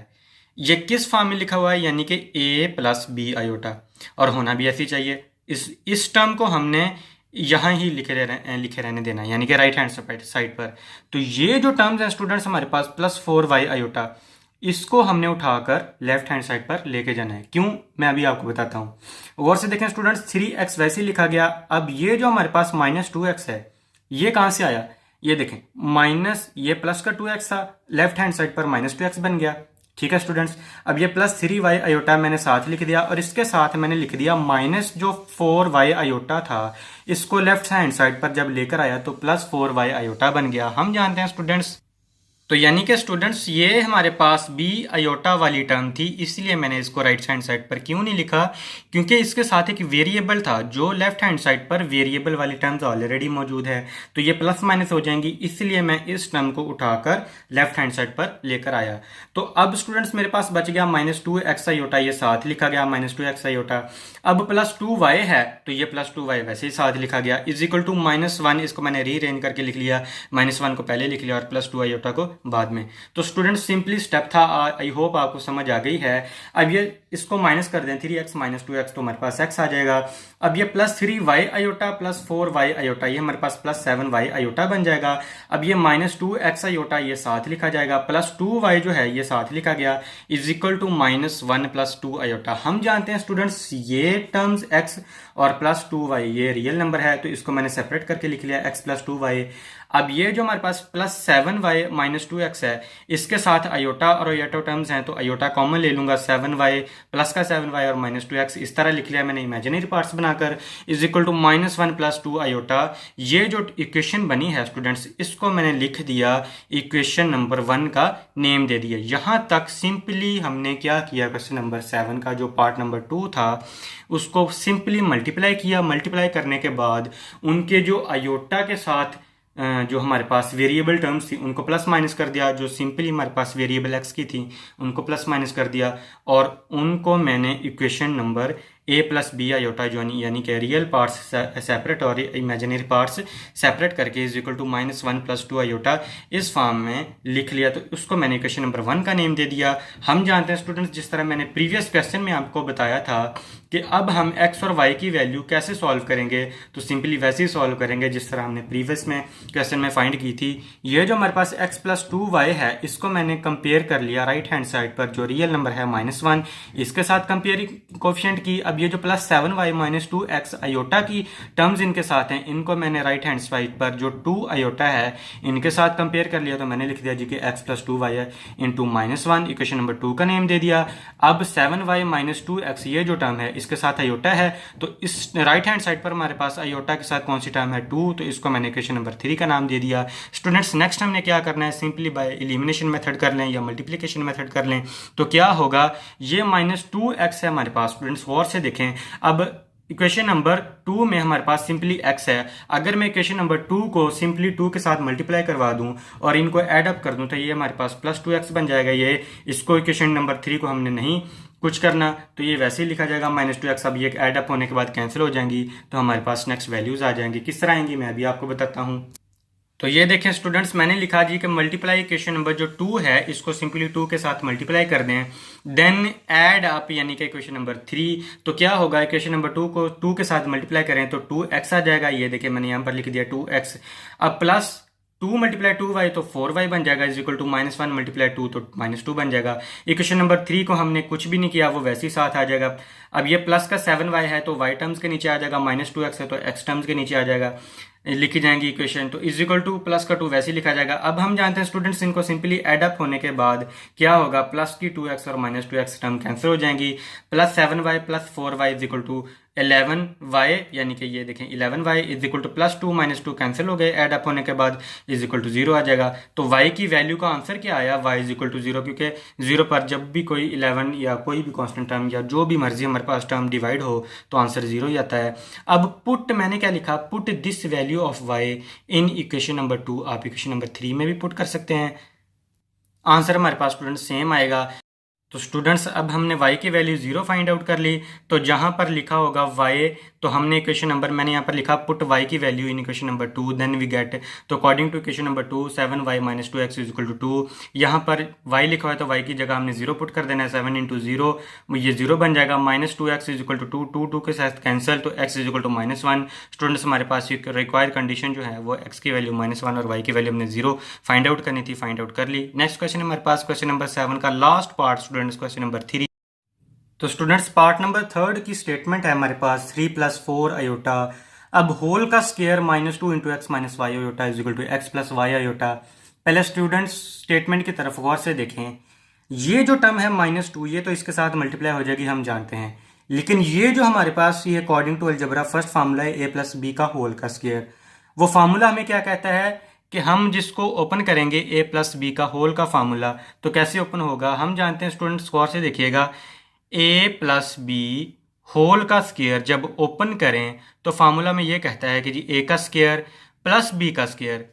ये किस फॉर्म में लिखा हुआ है, यानी कि a प्लस बी अयोटा, और होना भी ऐसी चाहिए। इस टर्म को हमने यहाँ ही लिखे रहने देना है, यानी कि राइट हैंड साइड पर। तो ये जो टर्म्स हैं स्टूडेंट्स हमारे पास +4y अयोटा, इसको हमने उठाकर लेफ्ट हैंड साइड पर लेके जाना है। क्यों, मैं अभी आपको बताता हूँ। गौर से देखें स्टूडेंट्स, 3x वैसे ही लिखा गया। अब ये जो हमारे पास -2x है ये कहाँ से आया, ये देखें, माइनस ये प्लस का 2x था, लेफ्ट हैंड साइड पर -2x बन गया। ठीक है स्टूडेंट्स, अब ये +3y अयोटा मैंने साथ लिख दिया, और इसके साथ मैंने लिख दिया माइनस जो 4y अयोटा था इसको लेफ्ट हैंड साइड पर जब लेकर आया तो +4y अयोटा बन गया। हम जानते हैं स्टूडेंट्स, तो यानी कि स्टूडेंट्स ये हमारे पास b अयोटा वाली टर्म थी, इसलिए मैंने इसको राइट हैंड साइड पर क्यों नहीं लिखा, क्योंकि इसके साथ एक वेरिएबल था जो लेफ्ट हैंड साइड पर वेरिएबल वाली टर्म्स ऑलरेडी मौजूद है, तो ये प्लस माइनस हो जाएंगी, इसलिए मैं इस टर्म को उठाकर लेफ्ट हैंड साइड पर लेकर आया। तो अब स्टूडेंट्स मेरे पास बच गया -2x अयोटा, ये साथ लिखा गया -2x अयोटा। अब +2y है तो ये +2y वैसे ही साथ लिखा गया, इज इक्वल टू -1, इसको मैंने रीअरेंज करके लिख लिया, -1 को पहले लिख लिया और +2 अयोटा को बाद में। तो स्टूडेंट सिंपली स्टेप था, आई होप आपको समझ आ गई है। अब ये इसको माइनस कर दें, 3x माइनस 2x तो हमारे पास x आ जाएगा। अब ये plus 3y iota plus 4y iota, ये हमारे पास प्लस 7y आयोटा बन जाएगा। अब ये माइनस 2x आयोटा ये साथ लिखा जाएगा, प्लस 2y जो है ये साथ लिखा गया, is equal to minus 1 plus 2 iota. हम जानते हैं स्टूडेंट्स ये टर्म्स x और प्लस 2y ये रियल नंबर है, तो इसको मैंने सेपरेट करके लिख लिया x प्लस 2y। अब ये जो हमारे पास प्लस 7y माइनस 2x है, इसके साथ आयोटा और आयोटा टर्म्स हैं, तो आयोटा कॉमन ले लूंगा, 7y प्लस का 7y और माइनस 2x इस तरह लिख लिया मैंने इमेजिनरी पार्ट्स बनाकर, is equal to minus 1 plus 2 iota. ये जो इक्वेशन बनी है स्टूडेंट्स, इसको मैंने लिख दिया इक्वेशन नंबर 1 का नेम दे दिया। यहां तक सिंपली हमने क्या किया, क्वेश्चन नंबर 7 का जो पार्ट नंबर 2 था उसको सिंपली मल्टीप्लाई किया। मल्टीप्लाई करने के बाद उनके जो आयोटा के साथ जो हमारे पास वेरिएबल टर्म्स थी उनको प्लस माइनस कर दिया, जो सिंपली हमारे पास वेरिएबल एक्स की थी उनको प्लस माइनस कर दिया, और उनको मैंने equation number a plus B iota जो यानी कि रियल पार्ट्स सेपरेट और इमेजिनरी पार्ट्स सेपरेट करके is equal to minus 1 plus 2 iota इस फॉर्म में लिख लिया। तो उसको मैंने इक्वेशन नंबर 1 का नेम दे दिया। हम जानते हैं स्टूडेंट्स, जिस तरह मैंने प्रीवियस क्वेश्चन में आपको बताया था कि अब हम x और y की वैल्यू कैसे सॉल्व करेंगे, तो सिंपली वैसे ही सॉल्व करेंगे जिस तरह हमने प्रीवियस में क्वेश्चन में फाइंड की थी। ये जो हमारे पास x प्लस 2y है, इसको मैंने कंपेयर कर लिया राइट हैंड साइड पर, जो रियल नंबर है माइनस 1, इसके साथ कंपेयरिंग कोफिशिएंट की। अब ये जो plus 7y minus 2x iota की टर्म्स इनके साथ हैं, इनको मैंने राइट हैंड साइड पर जो 2 आयोटा है इनके साथ कंपेयर कर लिया, तो मैंने लिख दिया जी कि x प्लस 2y है इंटू माइनस 1, इक्वेशन नंबर 2 का नेम दे दिया। अब 7y माइनस 2x ये जो टर्म है इसके साथ आयोटा है, तो इस राइट हैंड साइड पर हमारे पास आयोटा के साथ कौन सी टर्म है, 2, तो इसको मैंने इक्वेशन नंबर 3 का नाम दे दिया। स्टूडेंट्स नेक्स्ट हमने क्या करना है, सिंपली बाय एलिमिनेशन मेथड कर लें या मल्टीप्लिकेशन मेथड कर लें, तो क्या होगा, ये माइनस 2x है हमारे पास। स्टूडेंट्स गौर से देखें, अब इक्वेशन नंबर 2 में हमारे पास सिंपली x है। अगर मैं इक्वेशन नंबर 2 को सिंपली 2 के साथ मल्टीप्लाई करवा दूं और इनको ऐड अप कर दूं, तो ये हमारे पास प्लस 2x बन जाएगा। ये इसको इक्वेशन नंबर 3 को हमने नहीं कुछ करना, तो ये वैसे ही लिखा जाएगा माइनस 2x। अब ये ऐड अप होने के बाद कैंसिल हो जाएंगी, तो हमारे पास नेक्स्ट वैल्यूज आ जाएंगी। किस तरह आएंगी मैं अभी आपको बताता हूँ। तो ये देखें स्टूडेंट्स, मैंने लिखा जी कि मल्टीप्लाई इक्वेशन नंबर जो 2 है इसको सिंपली 2 के साथ मल्टीप्लाई कर दें, देन ऐड अप यानी कि इक्वेशन नंबर 3। तो क्या होगा, इक्वेशन नंबर 2 को 2 के साथ मल्टीप्लाई करें तो 2x आ जाएगा। ये देखिए मैंने यहाँ पर लिख दिया 2x। अब प्लस 2 मल्टीप्लाई 2y तो 4y बन जाएगा, is equal to minus 1 multiply 2 तो माइनस 2 बन जाएगा। इक्वेशन नंबर 3 को हमने कुछ भी नहीं किया, वो वैसे ही साथ आ जाएगा। अब ये प्लस का 7y है तो y टर्म्स के नीचे आ जाएगा, माइनस 2x है तो x टर्म्स के नीचे आ जाएगा, लिखी जाएंगी इक्वेशन। तो इज इक्वल टू प्लस का 2 वैसे ही लिखा जाएगा। अब हम जानते हैं स्टूडेंट्स, इनको सिंपली एड अप होने के बाद क्या होगा, प्लस की 2x और माइनस 2x टर्म कैंसिल हो जाएंगी। Plus 7y plus 4y is equal to 11y, यानी कि ये देखें 11y is equal to plus 2 minus 2 cancel हो गए, एड अप होने के बाद इज इक्वल टू 0 आ जाएगा। तो y की वैल्यू का आंसर क्या आया, y इज इक्वल टू 0, क्योंकि 0 पर जब भी कोई 11 या कोई भी कांस्टेंट टर्म या जो भी मर्जी हमारे पास टर्म डिवाइड हो तो आंसर 0 ही आता है। अब पुट मैंने क्या लिखा, put this value of y in equation number 2। आप इक्वेशन नंबर 3 में भी पुट कर सकते हैं, आंसर हमारे पास स्टूडेंट सेम आएगा। तो स्टूडेंट्स अब हमने y की वैल्यू 0 फाइंड आउट कर ली, तो जहां पर लिखा होगा y, तो हमने इक्वेशन नंबर, मैंने यहाँ पर लिखा पुट y की value in equation number 2, then we get, तो according to equation number 2 7y minus 2x is equal to 2। यहाँ पर y लिखा हुआ है तो y की जगह हमने 0 पुट कर देना है, 7 इंटू 0 ये 0 बन जाएगा। Minus 2x is equal to 2, 2 के साथ कैंसिल, तो x is equal to minus 1। Students हमारे पास रिक्वायर्ड कंडीशन जो है वो x की वैल्यू माइनस 1 और y की वैल्यू हमने 0 फाइंड आउट करनी थी, फाइंड आउट कर ली। नेक्स्ट क्वेश्चन हमारे पास क्वेश्चन नंबर 7 का last part students, question number 3। तो स्टूडेंट्स पार्ट नंबर 3 की स्टेटमेंट है हमारे पास 3 प्लस 4 आयोटा। अब होल का square minus 2 into x minus y iota is equal to x plus y iota. पहले स्टूडेंट्स स्टेटमेंट की तरफ गौर से देखें, ये जो टर्म है माइनस 2 ये तो इसके साथ मल्टीप्लाई हो जाएगी, हम जानते हैं, लेकिन ये जो हमारे पास ये according to algebra first formula है ए प्लस बी का होल का स्क्वायर, वो फार्मूला हमें क्या कहता है कि हम जिसको ओपन करेंगे ए प्लस बी का होल का फार्मूला, तो कैसे ओपन होगा, हम जानते हैं स्टूडेंट्स गौर से देखिएगा, ए प्लस बी होल का स्क्वायर जब ओपन करें तो फार्मूला में ये कहता है कि जी ए का स्क्वायर प्लस बी का स्क्वायर,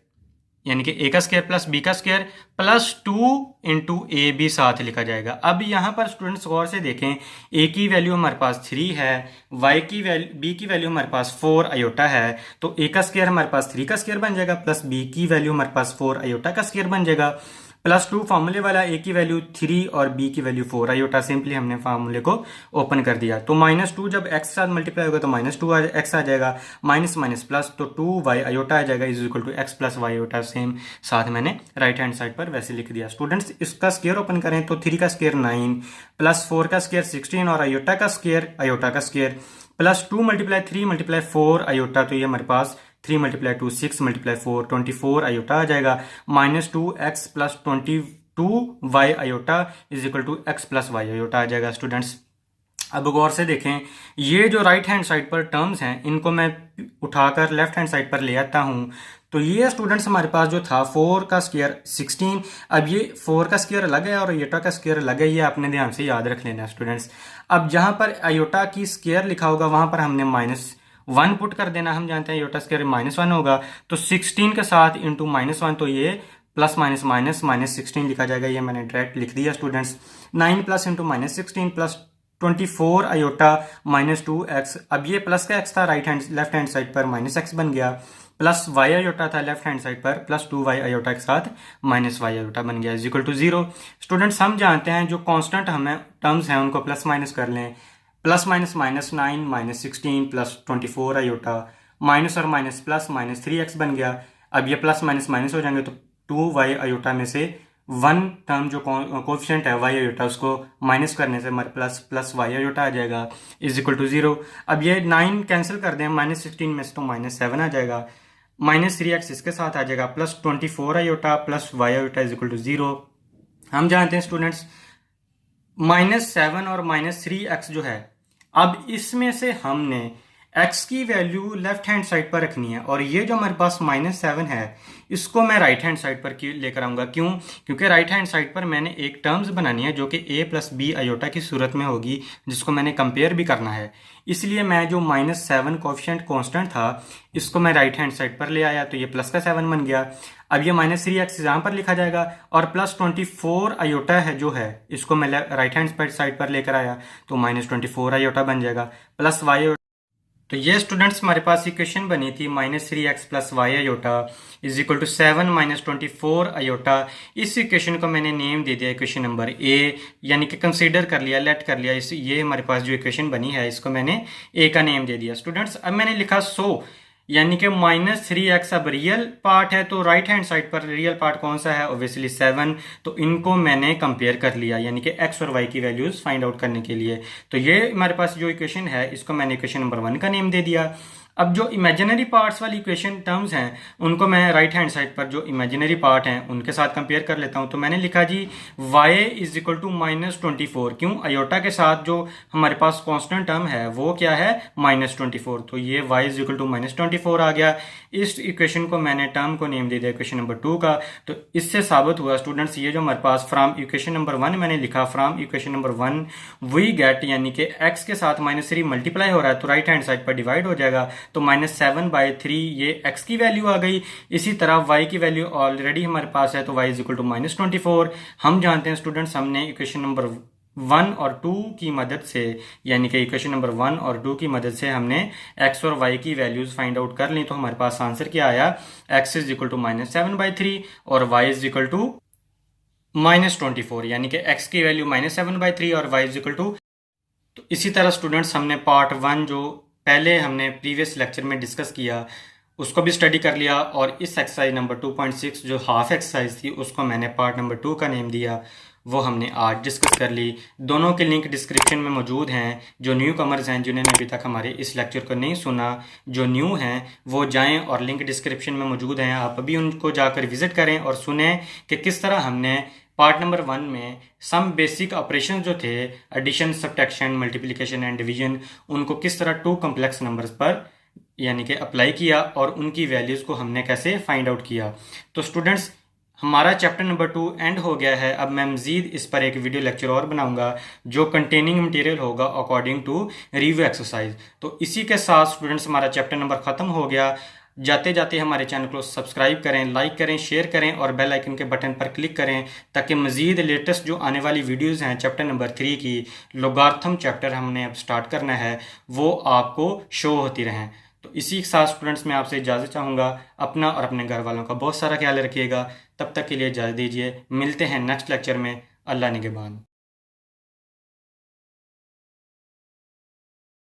यानी कि ए का स्क्वायर प्लस बी का square plus 2 into a b साथ लिखा जाएगा। अब यहाँ पर स्टूडेंट्स गौर से देखें, ए की वैल्यू हमारे पास 3 है, वाई की वैल्यू बी की वैल्यू हमारे पास 4 आयोटा है, तो ए का स्क्वायर हमारे पास 3 का स्क्वायर बन जाएगा, प्लस बी की वैल्यू हमारे पास 4 आयोटा का स्क्वायर बन जाएगा। +2 फार्मूले वाला, ए की वैल्यू 3 और बी की वैल्यू 4 आयोटा। सिंपली हमने फार्मूले को ओपन कर दिया। तो -2 जब x के साथ मल्टीप्लाई होगा तो -2 x आ जाएगा, माइनस माइनस प्लस तो 2y आयोटा आ जाएगा is equal to x plus y iota. Same साथ मैंने राइट हैंड साइड पर वैसे लिख दिया। स्टूडेंट्स इसका स्क्वायर ओपन करें तो 3 का स्क्वायर 9 प्लस 4 का स्क्वायर 16 और आयोटा का स्क्वायर +2 × 3 × 4 आयोटा। तो ये हमारे पास 3 × 2 6 × 4 24 आयोटा आ जाएगा। -2x + 22y iota is equal to x + y iota आ जाएगा। स्टूडेंट्स अब गौर से देखें, ये जो राइट हैंड साइड पर टर्म्स हैं इनको मैं उठाकर लेफ्ट हैंड साइड पर ले आता हूं। तो ये स्टूडेंट्स हमारे पास जो था 4 का स्क्वायर 16, अब ये 4 का स्क्वायर अलग है और आयोटा का स्क्वायर अलग है, ये आपने ध्यान से याद रख लेना स्टूडेंट्स। अब जहां पर आयोटा की स्क्वायर लिखा होगा वहां पर हमने -1 पुट कर देना। हम जानते हैं आयोटा स्क्वायर -1 होगा, तो 16 के साथ इंटू -1, तो ये प्लस माइनस माइनस -16 लिखा जाएगा। ये मैंने डायरेक्ट लिख दिया students. 9 plus into -16 plus 24 iota -2x। अब ये प्लस का x था लेफ्ट हैंड साइड पर -x बन गया, प्लस y आयोटा था लेफ्ट हैंड साइड पर +2y आयोटा के साथ -y आयोटा बन गया इज इक्वल टू 0। स्टूडेंट्स हम जानते हैं जो कांस्टेंट हमें टर्म्स हैं उनको प्लस माइनस कर लें। Plus minus -9 -16 plus 24 iota, minus और माइनस प्लस -3x बन गया। अब ये प्लस माइनस माइनस हो जाएंगे तो 2y आयोटा में से 1 टर्म जो कोफिशिएंट है y आयोटा उसको माइनस करने से हमारे प्लस y आयोटा आ जाएगा इज इक्वल टू 0। अब ये 9 कैंसिल कर दें, -16 में से तो -7 आ जाएगा, -3x इसके साथ आ जाएगा, plus 24 iota plus y iota is equal to 0। हम जानते हैं स्टूडेंट्स -7 और -3x जो है, अब इसमें से हमने x की वैल्यू लेफ्ट हैंड साइड पर रखनी है और ये जो हमारे पास -7 है इसको मैं राइट हैंड साइड पर लेकर आऊंगा। क्यों? क्योंकि राइट हैंड साइड पर मैंने एक टर्म्स बनानी है जो कि a + b आयोटा की सूरत में होगी, जिसको मैंने कंपेयर भी करना है। इसलिए मैं जो -7 कोफिशिएंट कांस्टेंट था इसको मैं राइट हैंड साइड पर ले आया, तो ये प्लस का 7 बन गया। अब ये -3x यहाँ पर लिखा जाएगा और प्लस 24 आयोटा है जो है इसको मैं राइट हैंड साइड पर लेकर आया, तो -24 आयोटा बन जाएगा प्लस y। तो ये स्टूडेंट्स हमारे पास इक्वेशन बनी थी -3x + y iota is equal to 7 - 24 iota. इस इक्वेशन को मैंने नेम दे दिया इक्वेशन नंबर ए, यानी कि कंसीडर कर लिया, लेट कर लिया। ये हमारे पास जो इक्वेशन बनी है इसको मैंने ए का नेम दे दिया। स्टूडेंट्स अब मैंने लिखा यानी कि -3x अब रियल पार्ट है, तो राइट हैंड साइड पर रियल पार्ट कौन सा है? ऑब्वियसली 7। तो इनको मैंने कंपेयर कर लिया, यानी कि x और y की वैल्यूज फाइंड आउट करने के लिए। तो ये हमारे पास जो इक्वेशन है इसको मैंने इक्वेशन नंबर 1 का नेम दे दिया। अब जो इमेजिनरी पार्ट्स वाली इक्वेशन टर्म्स हैं उनको मैं राइट हैंड साइड पर जो इमेजिनरी पार्ट हैं उनके साथ कंपेयर कर लेता हूं। तो मैंने लिखा जी y इज इक्वल टू -24। क्यों? आयोटा के साथ जो हमारे पास कांस्टेंट टर्म है वो क्या है? -24। तो ये y इज इक्वल टू -24 आ गया। इस इक्वेशन को मैंने टर्म को नेम दे दिया इक्वेशन नंबर 2 का। तो इससे साबित हुआ स्टूडेंट्स ये जो हमारे पास फ्रॉम इक्वेशन नंबर 1 मैंने लिखा, from equation number 1 we get, यानी कि x के साथ -3 मल्टीप्लाई हो रहा है तो राइट हैंड साइड पर डिवाइड हो जाएगा, तो -7/3 ये x की वैल्यू आ गई। इसी तरह y की वैल्यू ऑलरेडी हमारे पास है, तो y इज इक्वल टू -24। हम जानते हैं स्टूडेंट्स हमने इक्वेशन नंबर 1 और 2 की मदद से, यानी कि इक्वेशन नंबर 1 और 2 की मदद से हमने x और y की वैल्यूज फाइंड आउट कर ली। तो हमारे पास आंसर क्या आया? x इज इक्वल टू -7/3 और y इज इक्वल टू -24, यानी कि x की वैल्यू -7/3 और y इज इक्वल टू। तो इसी तरह स्टूडेंट्स हमने पार्ट 1 जो पहले हमने प्रीवियस लेक्चर में डिस्कस किया उसको भी स्टडी कर लिया, और इस एक्सरसाइज नंबर 2.6 जो हाफ एक्सरसाइज थी उसको मैंने पार्ट नंबर 2 का नेम दिया, वो हमने आज डिस्कस कर ली। दोनों के लिंक डिस्क्रिप्शन में मौजूद हैं। जो न्यू कमर्स हैं जिन्होंने अभी तक हमारे इस लेक्चर को नहीं सुना, जो न्यू हैं वो जाएं और लिंक डिस्क्रिप्शन में मौजूद हैं, आप अभी उनको जाकर विजिट करें और सुने कि किस तरह हमने पार्ट नंबर 1 में सम बेसिक ऑपरेशन जो थे, addition, subtraction, multiplication and division, उनको किस तरह 2 कॉम्प्लेक्स नंबर्स पर यानी कि अप्लाई किया और उनकी वैल्यूज़ को हमने कैसे फाइंड आउट किया। तो स्टूडेंट्स हमारा चैप्टर नंबर 2 एंड हो गया है। अब मैं मज़ीद इस पर एक वीडियो लेक्चर और बनाऊंगा जो कंटेनिंग मटेरियल होगा अकॉर्डिंग टू रिव्यू एक्सरसाइज। तो इसी के साथ स्टूडेंट्स हमारा चैप्टर नंबर ख़त्म हो गया। जाते जाते हमारे चैनल को सब्सक्राइब करें, लाइक करें, शेयर करें और बेल आइकन के बटन पर क्लिक करें ताकि मज़ीद लेटेस्ट जो आने वाली वीडियोस हैं चैप्टर नंबर 3 की, लोगार्थम चैप्टर हमने अब स्टार्ट करना है, वो आपको शो होती रहें। तो इसी के साथ स्टूडेंट्स मैं आपसे इजाज़त चाहूँगा। अपना और अपने घर वालों का बहुत सारा ख्याल रखिएगा। तब तक के लिए इजाज़त दीजिए। मिलते हैं नेक्स्ट लेक्चर में। अल्लाह निगहबान।